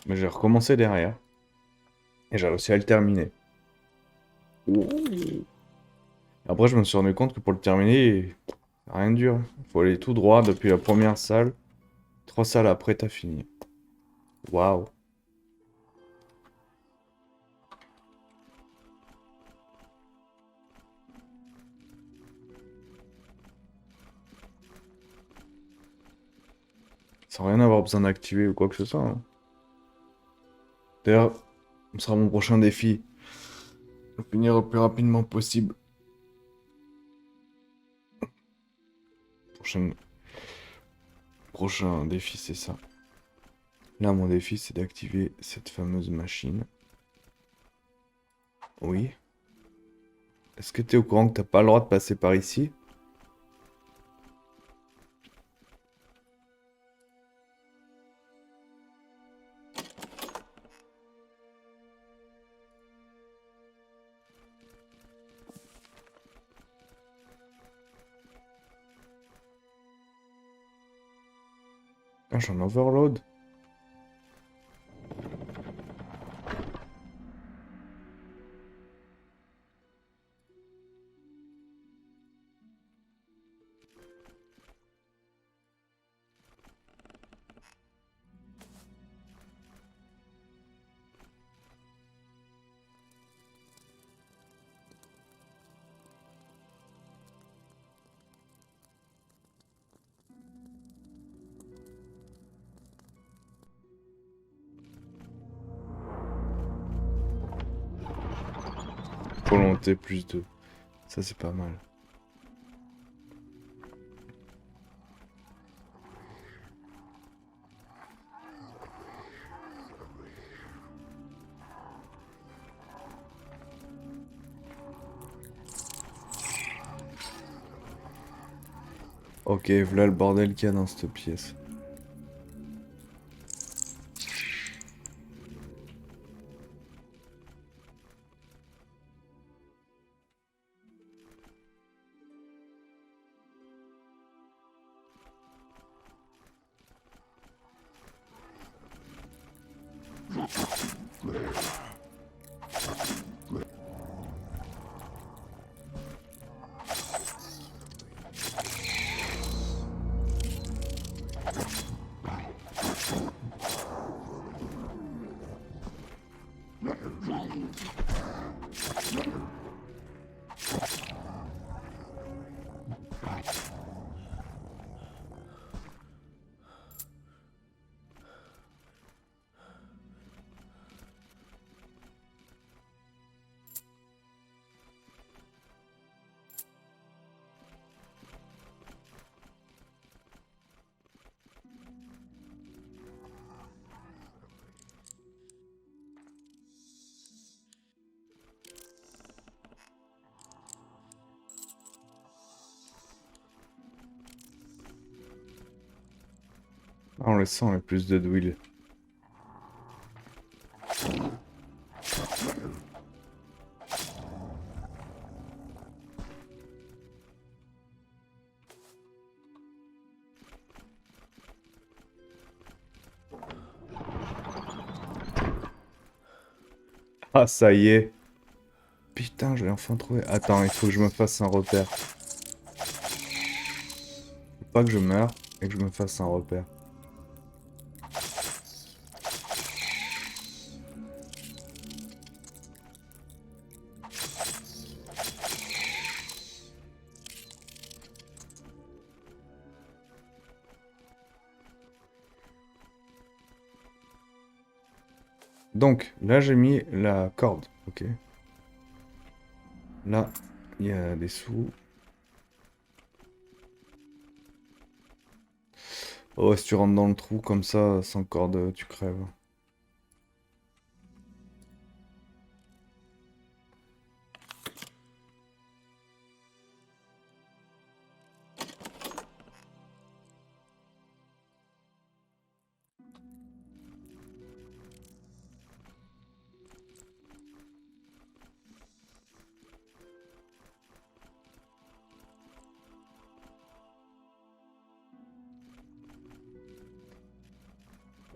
Mais j'ai recommencé derrière. Et j'ai réussi à le terminer. Ouh. Après, je me suis rendu compte que pour le terminer, rien de dur. Il faut aller tout droit depuis la première salle. 3 salles après, t'as fini. Waouh. Sans rien avoir besoin d'activer ou quoi que ce soit, hein. D'ailleurs, ce sera mon prochain défi. Finir le plus rapidement possible. Prochain, prochain défi, c'est ça. Là, mon défi, c'est d'activer cette fameuse machine. Oui. Est-ce que t'es au courant que t'as pas le droit de passer par ici? Ah, j'en overload. Volonté plus 2. Ça, c'est pas mal. Ok, voilà le bordel qu'il y a dans cette pièce. Ah, on les sent, les plus de d'huile. Ah, ça y est. Putain, je l'ai enfin trouvé. Attends, il faut que je me fasse un repère. Faut pas que je meure et que je me fasse un repère. Donc, là, j'ai mis la corde. Ok. Là, il y a des sous. Oh, si tu rentres dans le trou comme ça, sans corde, tu crèves.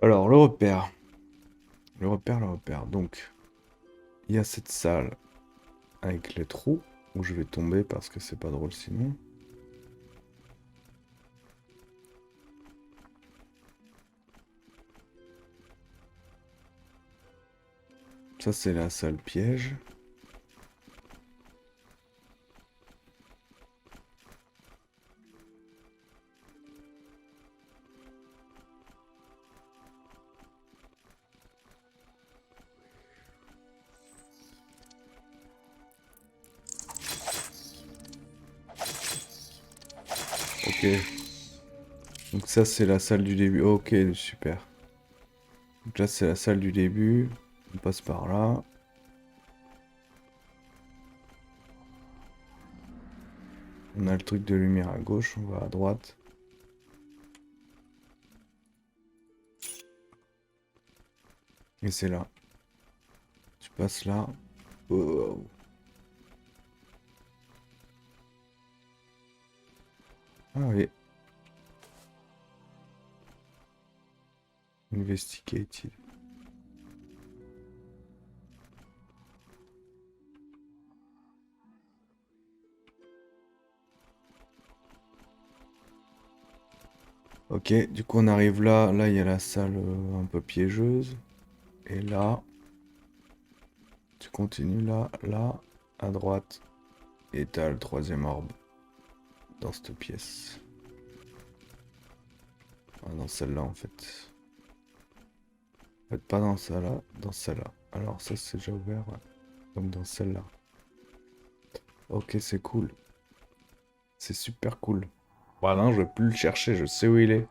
Alors, le repère. Le repère. Donc, il y a cette salle avec les trous où je vais tomber parce que c'est pas drôle sinon. Ça, c'est la salle piège. Ok. Donc ça, c'est la salle du début. Ok, super. Donc là, c'est la salle du début. On passe par là. On a le truc de lumière à gauche, on va à droite. Et c'est là. Tu passes là. Oh. Ah oui. Investigative. Ok, du coup on arrive là. Là, il y a la salle un peu piégeuse. Et là, tu continues là, là, à droite. Et t'as le troisième orbe dans cette pièce. Ah, dans celle-là en fait. En fait, pas dans celle-là, dans celle-là. Alors ça c'est déjà ouvert, ouais. Donc dans celle-là. Ok, c'est cool. C'est super cool. Voilà, je vais plus le chercher, je sais où il est.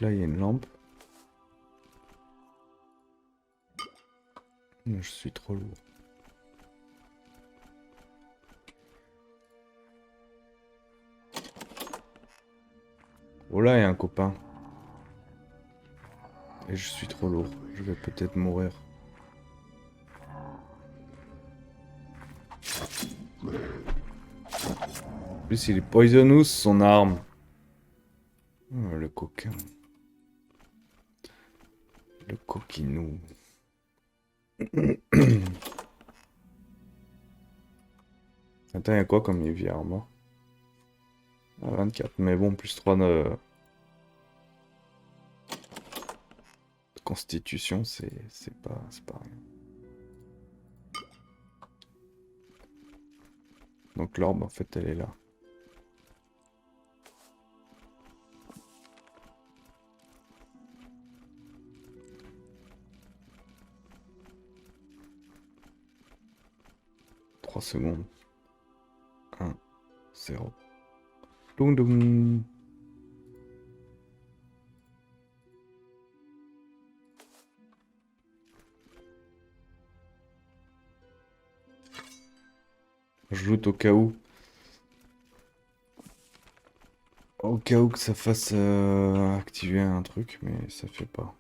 Là, il y a une lampe. Je suis trop lourd. Oh là, il y a un copain. Et je suis trop lourd. Je vais peut-être mourir. En plus, il est poisonous, son arme. Oh, le coquin. Le coquinou. Attends, il y a quoi comme heavy armor? Ah, 24. Mais bon, plus 3 de constitution, c'est pas rien. Donc l'orbe, en fait, elle est là. Trois secondes. 1, 0. Doum doum. Je loot au cas où. Au cas où que ça fasse activer un truc, mais ça fait pas.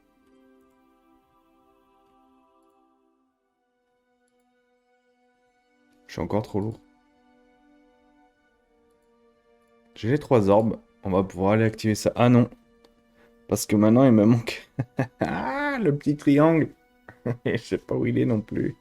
Je suis encore trop lourd. J'ai les 3 orbes. On va pouvoir aller activer ça. Ah non. Parce que maintenant, il me manque. Ah, le petit triangle. Je sais pas où il est non plus.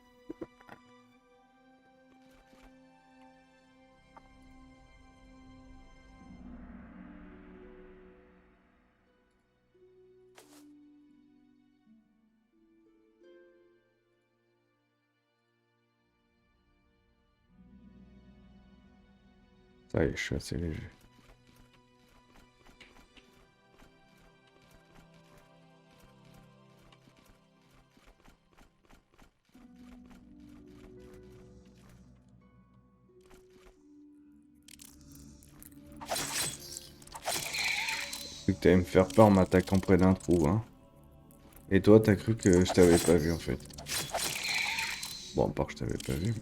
Ça y est, je suis assez léger. J'ai cru que t'allais me faire peur en m'attaquant près d'un trou, hein. Et toi, t'as cru que je t'avais pas vu en fait. Bon, à part que je t'avais pas vu.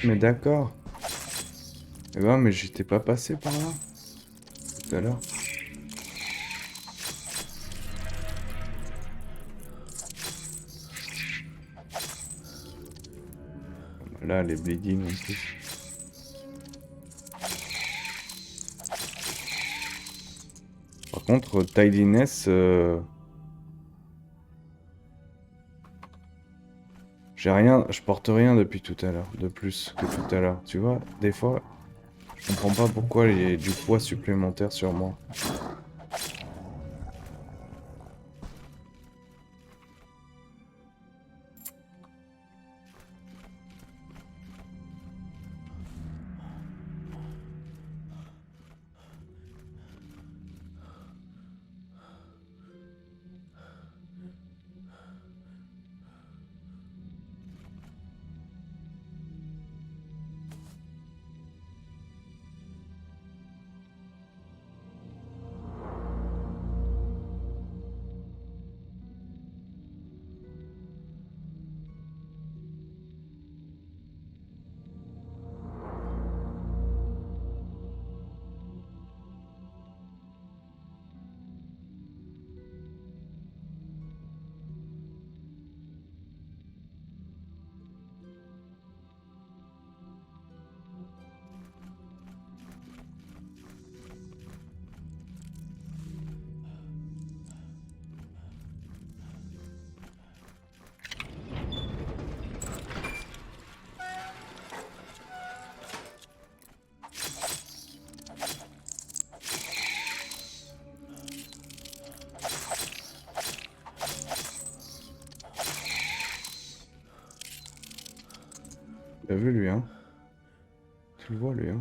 Mais d'accord. Eh ben, mais j'étais pas passé par là tout à l'heure. Là, les bleeding en plus. Par contre, tidiness, j'ai rien, je porte rien depuis tout à l'heure, de plus que tout à l'heure. Tu vois, des fois, je comprends pas pourquoi il y a du poids supplémentaire sur moi. T'as vu lui, hein? Tu le vois lui, hein?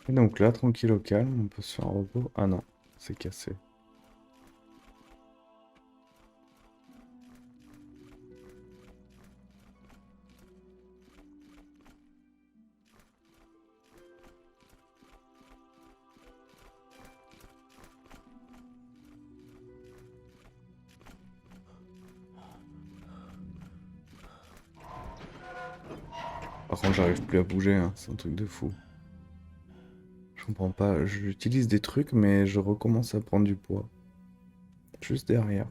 Et donc là, tranquille au calme, on peut se faire un repos. Ah non, c'est cassé. Par contre, j'arrive plus à bouger, hein. C'est un truc de fou. Je comprends pas. J'utilise des trucs, mais je recommence à prendre du poids. Juste derrière.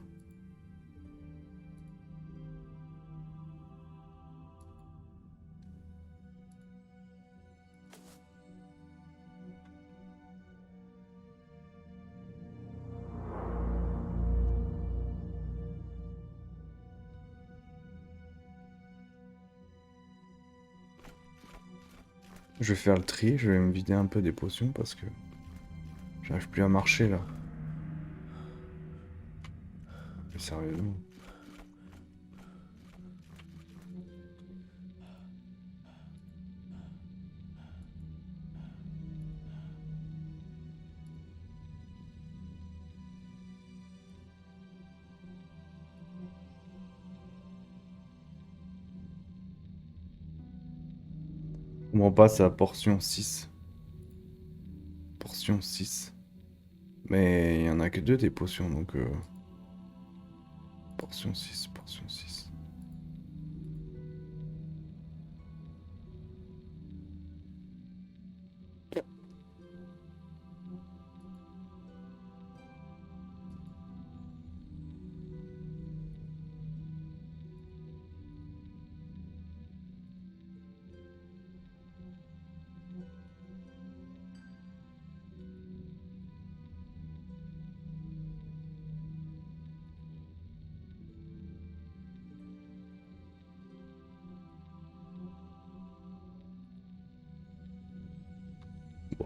Je vais faire le tri, je vais me vider un peu des potions parce que j'arrive plus à marcher là. Mais sérieusement. On repasse à portion 6. Portion 6. Mais il y en a que deux des potions donc. Portion 6, portion 6.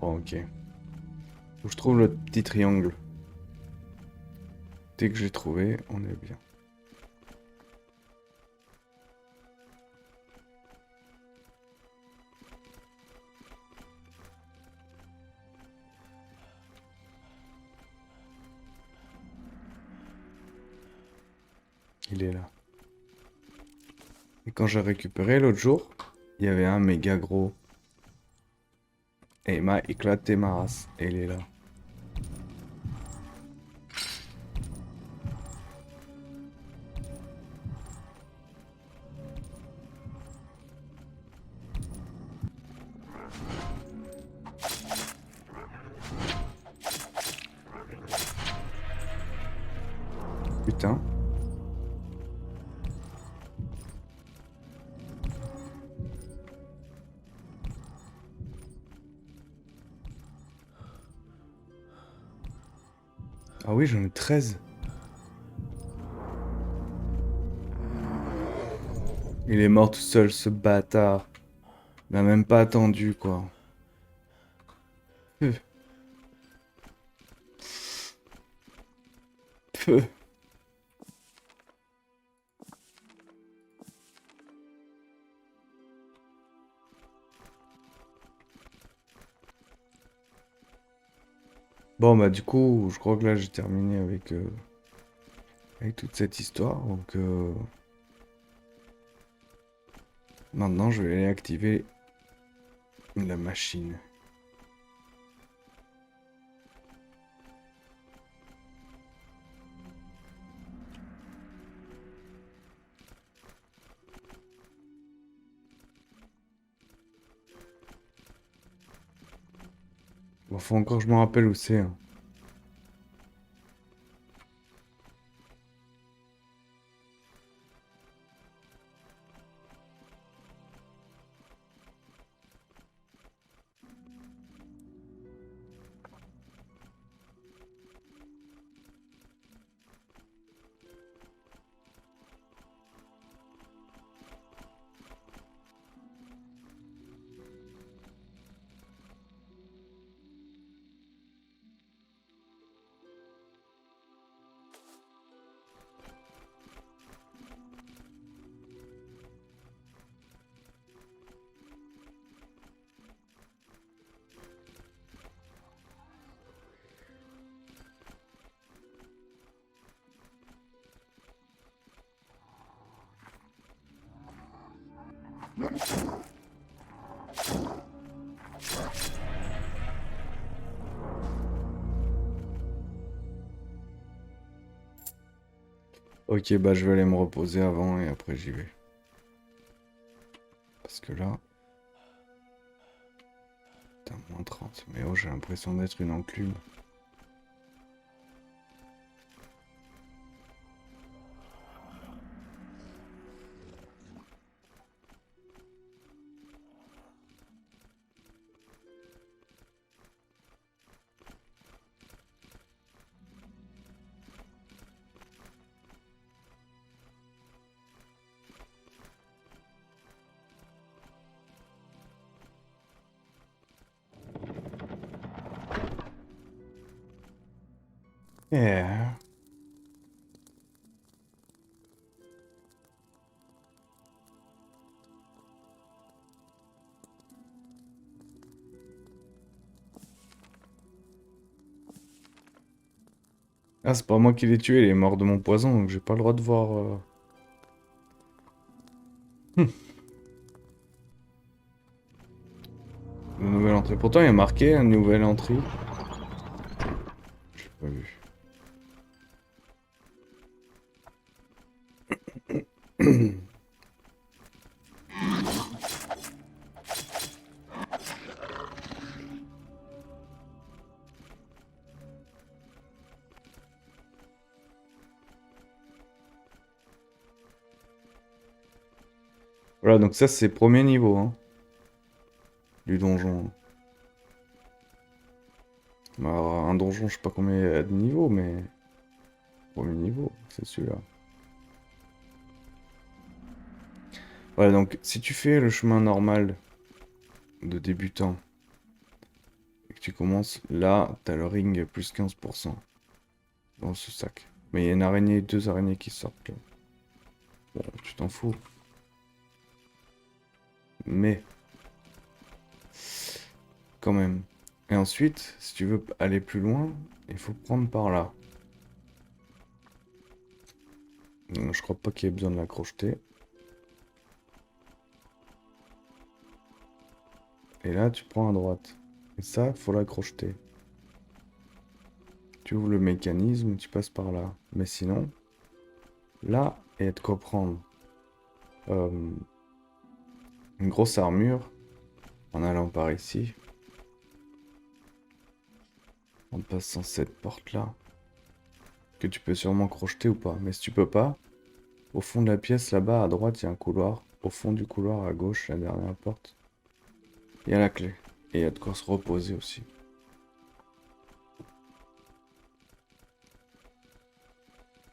Bon, ok. Faut que je trouve le petit triangle. Dès que j'ai trouvé, on est bien. Il est là. Et quand j'ai récupéré l'autre jour, il y avait un méga gros. Et il m'a éclaté ma race. Et il est là. Putain. Ah oui, j'en ai 13. Il est mort tout seul, ce bâtard. Il m'a même pas attendu, quoi. Peu. Peu. Bon, bah du coup, je crois que là, j'ai terminé avec toute cette histoire. Donc, maintenant, je vais aller activer la machine. Bon, faut encore que je me rappelle où c'est, hein. Ok, bah je vais aller me reposer avant et après j'y vais. Parce que là... Putain, -30. Mais oh, j'ai l'impression d'être une enclume. Yeah. Ah, c'est pas moi qui l'ai tué, il est mort de mon poison, donc j'ai pas le droit de voir... Une nouvelle entrée. Pourtant, il y a marqué une nouvelle entrée. J'ai pas vu. Voilà, donc ça, c'est premier niveau, hein, du donjon. Alors, un donjon, je sais pas combien il y a de niveaux, mais... Premier niveau, c'est celui-là. Voilà, donc si tu fais le chemin normal de débutant, et que tu commences, là, t'as le ring plus 15% dans ce sac. Mais il y a une araignée, deux araignées qui sortent là. Bon, tu t'en fous. Mais, quand même. Et ensuite, si tu veux aller plus loin, il faut prendre par là. Je crois pas qu'il y ait besoin de la crocheter. Et là, tu prends à droite. Et ça, faut la crocheter. Tu ouvres le mécanisme, tu passes par là. Mais sinon, là, il y a de quoi prendre. Une grosse armure en allant par ici. En passant cette porte-là. Que tu peux sûrement crocheter ou pas. Mais si tu peux pas, au fond de la pièce, là-bas, à droite, il y a un couloir. Au fond du couloir, à gauche, la dernière porte, il y a la clé. Et il y a de quoi se reposer aussi.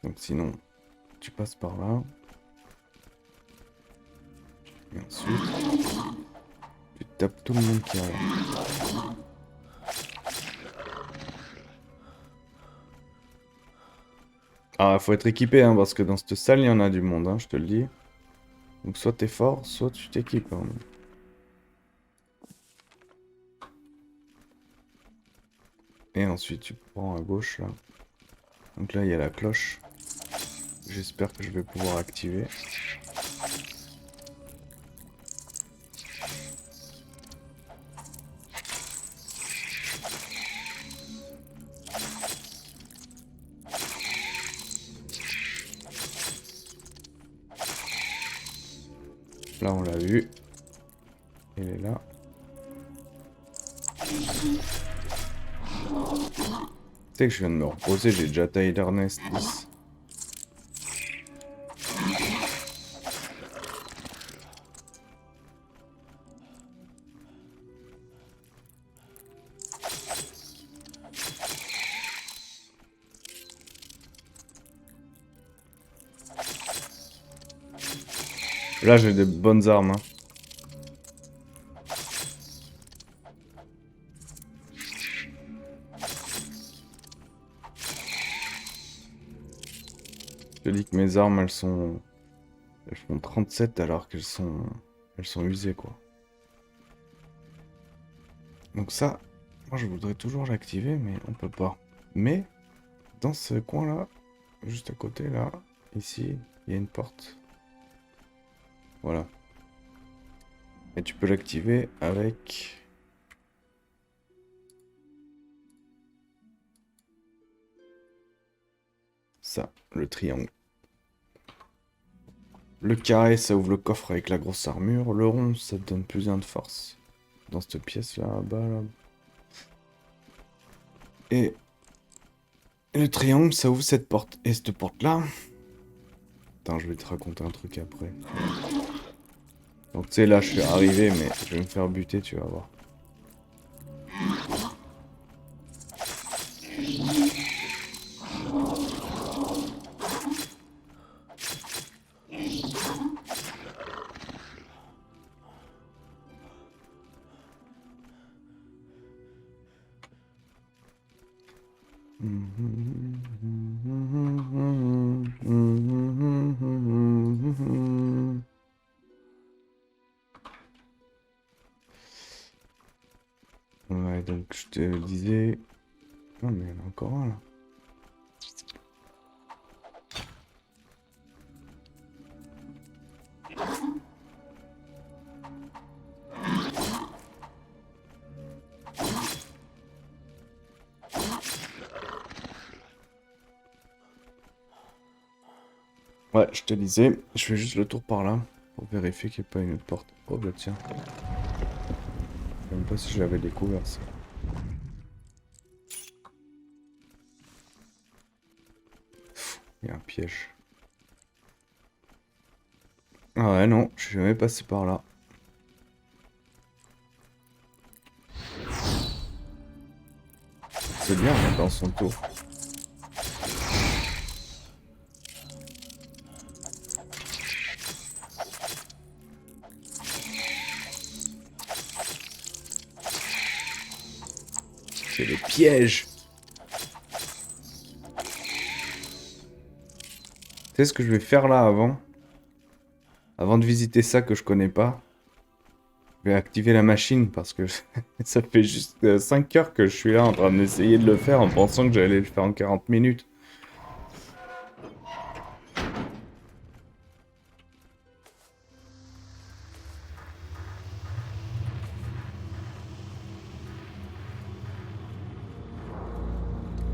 Donc sinon, tu passes par là. Et ensuite, tu tapes tout le monde qui est là. Ah, faut être équipé, hein, parce que dans cette salle, il y en a du monde, hein, je te le dis. Donc soit t'es fort, soit tu t'équipes, hein. Et ensuite, tu prends à gauche, là. Donc là, il y a la cloche. J'espère que je vais pouvoir activer. Là, on l'a vu. Il est là. sais que je viens de me reposer, j'ai déjà taillé l'Ernest 10. Là, j'ai des bonnes armes. Hein. Je te dis que mes armes, elles font 37 alors elles sont usées, quoi. Donc ça, moi, je voudrais toujours l'activer, mais on peut pas. Mais, dans ce coin-là, juste à côté, là, ici, il y a une porte. Voilà. Et tu peux l'activer avec... ça, le triangle. Le carré, ça ouvre le coffre avec la grosse armure. Le rond, ça te donne plus de force. Dans cette pièce là-bas, là. Et le triangle, ça ouvre cette porte. Et cette porte-là... Attends, je vais te raconter un truc après. Donc tu sais, là, je suis arrivé, mais je vais me faire buter, tu vas voir. Ouais, donc je te disais... Non, mais il y en a encore un, là. Ouais, je te disais, je fais juste le tour par là, pour vérifier qu'il n'y a pas une autre porte. Oh bah tiens. Je sais même pas si je l'avais découvert, ça. Il y a un piège. Ah ouais, non, je suis jamais passé par là. C'est bien, on est dans son tour. C'est les pièges. Tu sais ce que je vais faire là avant? Avant de visiter ça que je connais pas, je vais activer la machine parce que ça fait juste 5 heures que je suis là en train d'essayer de le faire en pensant que j'allais le faire en 40 minutes.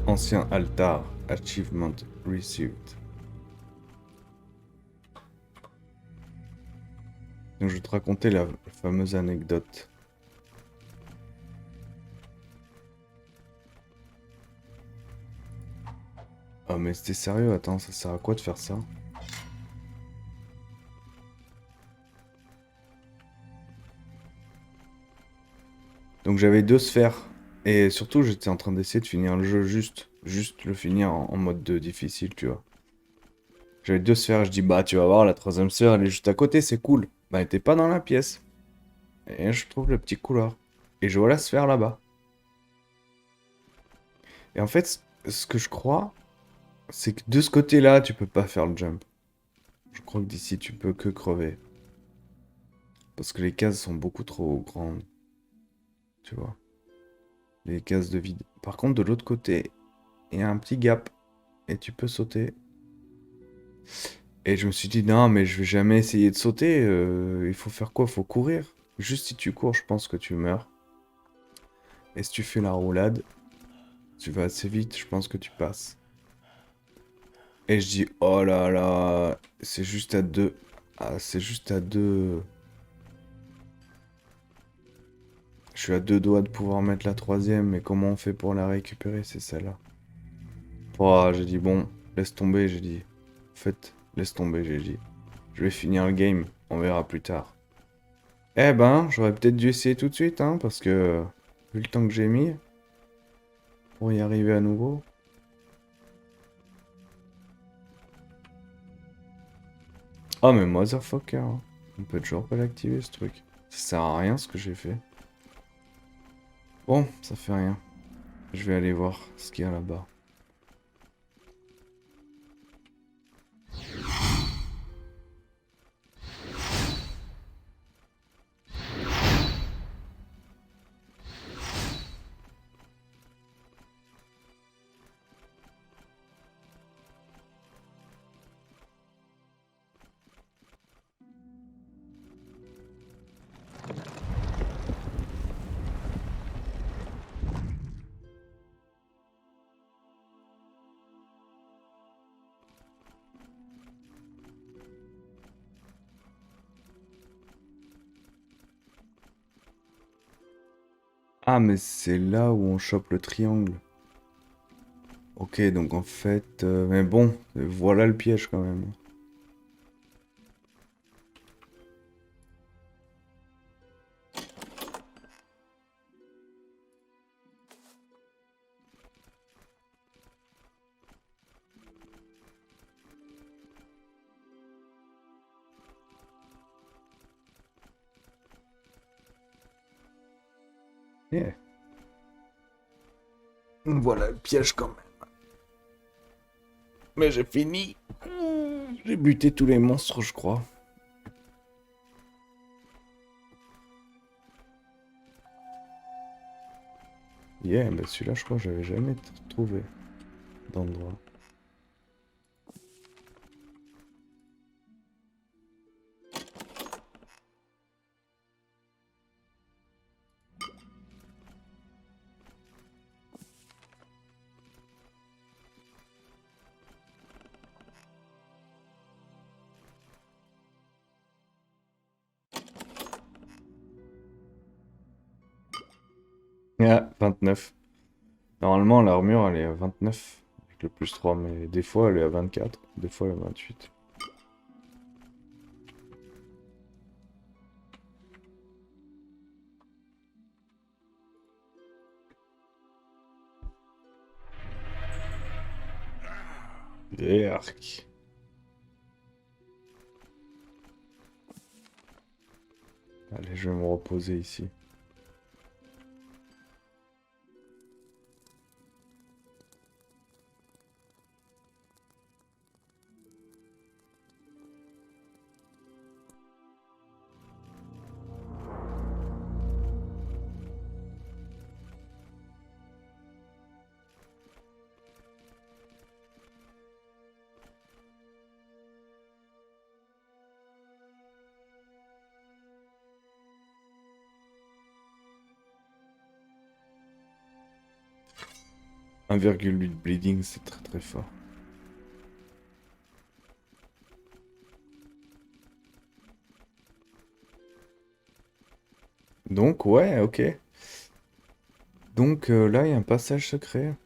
Ancien altar, achievement received. Donc je vais te raconter la fameuse anecdote. Oh mais c'était sérieux, attends, ça sert à quoi de faire ça? Donc j'avais 2 sphères. Et surtout j'étais en train d'essayer de finir le jeu juste le finir en mode difficile, tu vois. J'avais 2 sphères, je dis bah tu vas voir, la troisième sphère elle est juste à côté, c'est cool. Bah elle était pas dans la pièce. Et je trouve le petit couloir. Et je vois la sphère là-bas. Et en fait, ce que je crois, c'est que de ce côté-là, tu peux pas faire le jump. Je crois que d'ici, tu peux que crever. Parce que les cases sont beaucoup trop grandes. Tu vois. Les cases de vide. Par contre, de l'autre côté, il y a un petit gap. Et tu peux sauter. Et je me suis dit, non, mais je vais jamais essayer de sauter. Il faut faire quoi? Faut courir. Juste si tu cours, je pense que tu meurs. Et si tu fais la roulade, tu vas assez vite, je pense que tu passes. Et je dis, oh là là, c'est juste à 2. Ah, c'est juste à 2. Je suis à 2 doigts de pouvoir mettre la troisième, mais comment on fait pour la récupérer? C'est celle-là. Oh, j'ai dit bon, laisse tomber, j'ai dit. En fait, laisse tomber, j'ai dit. Je vais finir le game, on verra plus tard. Eh ben, j'aurais peut-être dû essayer tout de suite, hein, parce que vu le temps que j'ai mis pour y arriver à nouveau. Oh mais motherfucker, hein. On peut toujours pas l'activer ce truc. Ça sert à rien ce que j'ai fait. Bon, ça fait rien. Je vais aller voir ce qu'il y a là-bas. Ah mais c'est là où on chope le triangle. Ok, donc en fait... mais bon, voilà le piège quand même. Yeah. Voilà le piège quand même. Mais j'ai fini. J'ai buté tous les monstres, je crois. Yeah, mais celui-là, je crois que j'avais jamais trouvé d'endroit. Ah, 29. Normalement, l'armure, elle est à 29. Avec le plus 3, mais des fois, elle est à 24. Des fois, elle est à 28. Arc. Allez, je vais me reposer ici. « 1,8 bleeding, c'est très très fort. Donc, ouais, ok. Donc là, il y a un passage secret.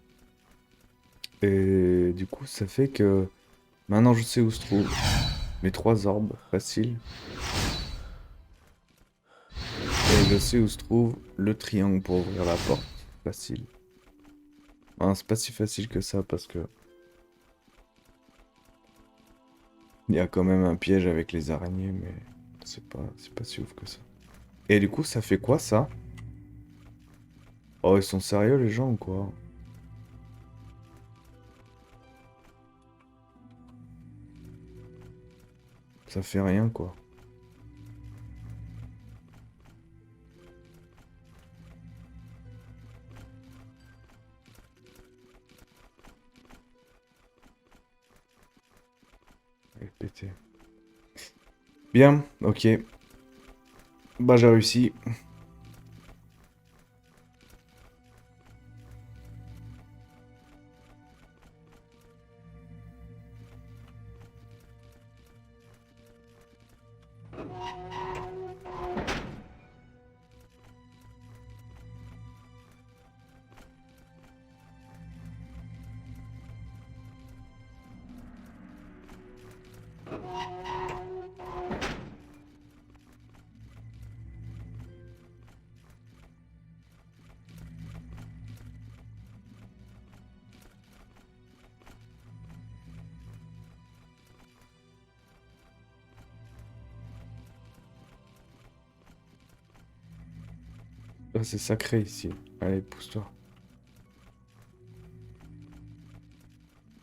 Et du coup, ça fait que maintenant, je sais où se trouvent mes 3 orbes, facile. Et je sais où se trouve le triangle pour ouvrir la porte, facile. Enfin, c'est pas si facile que ça parce que il y a quand même un piège avec les araignées, mais c'est pas si ouf que ça. Et du coup, ça fait quoi ça? Oh, ils sont sérieux les gens ou quoi? Ça fait rien quoi. Elle est pétée. Bien, ok. Bah j'ai réussi. Ah, c'est sacré ici. Allez, pousse-toi.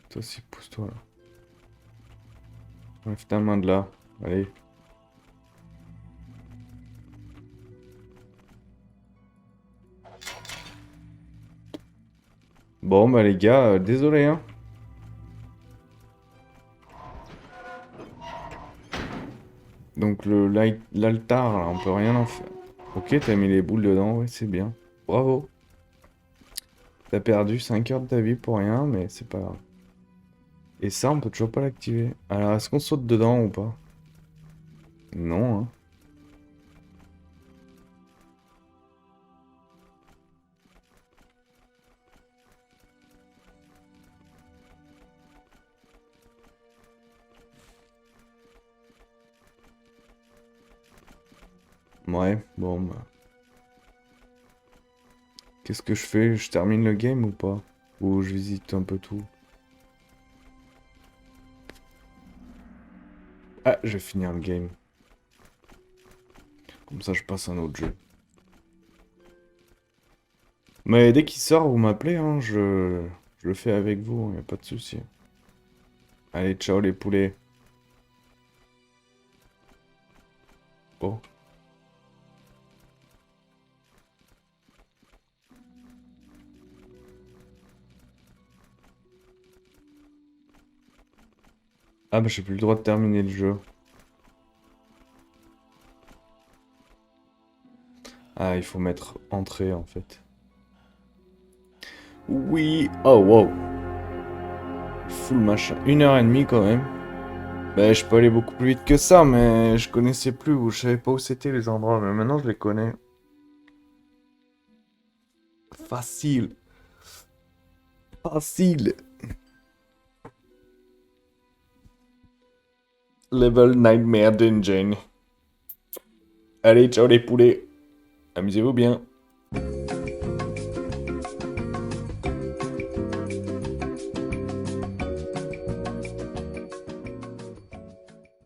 Toi aussi, pousse-toi là. Enlève ta main de là. Allez. Bon, bah les gars, désolé, hein. Donc l'altar, là, on peut rien en faire. Ok, t'as mis les boules dedans, ouais, c'est bien. Bravo. T'as perdu 5 heures de ta vie pour rien, mais c'est pas grave. Et ça, on peut toujours pas l'activer. Alors, est-ce qu'on saute dedans ou pas? Non, hein. Ouais, bon, bah. Qu'est-ce que je fais? Je termine le game ou pas? Ou je visite un peu tout? Ah, je vais finir le game. Comme ça, je passe à un autre jeu. Mais dès qu'il sort, vous m'appelez, hein, je le fais avec vous, y a pas de souci. Allez, ciao les poulets. Oh. Ah bah j'ai plus le droit de terminer le jeu. Ah, il faut mettre entrée en fait. Oui. Oh wow. Full machin. 1 heure et demie quand même. Bah je peux aller beaucoup plus vite que ça, mais je connaissais plus où, je savais pas où c'était les endroits, mais maintenant je les connais. Facile. Facile. Level Nightmare Dungeon. Allez, ciao les poulets. Amusez-vous bien.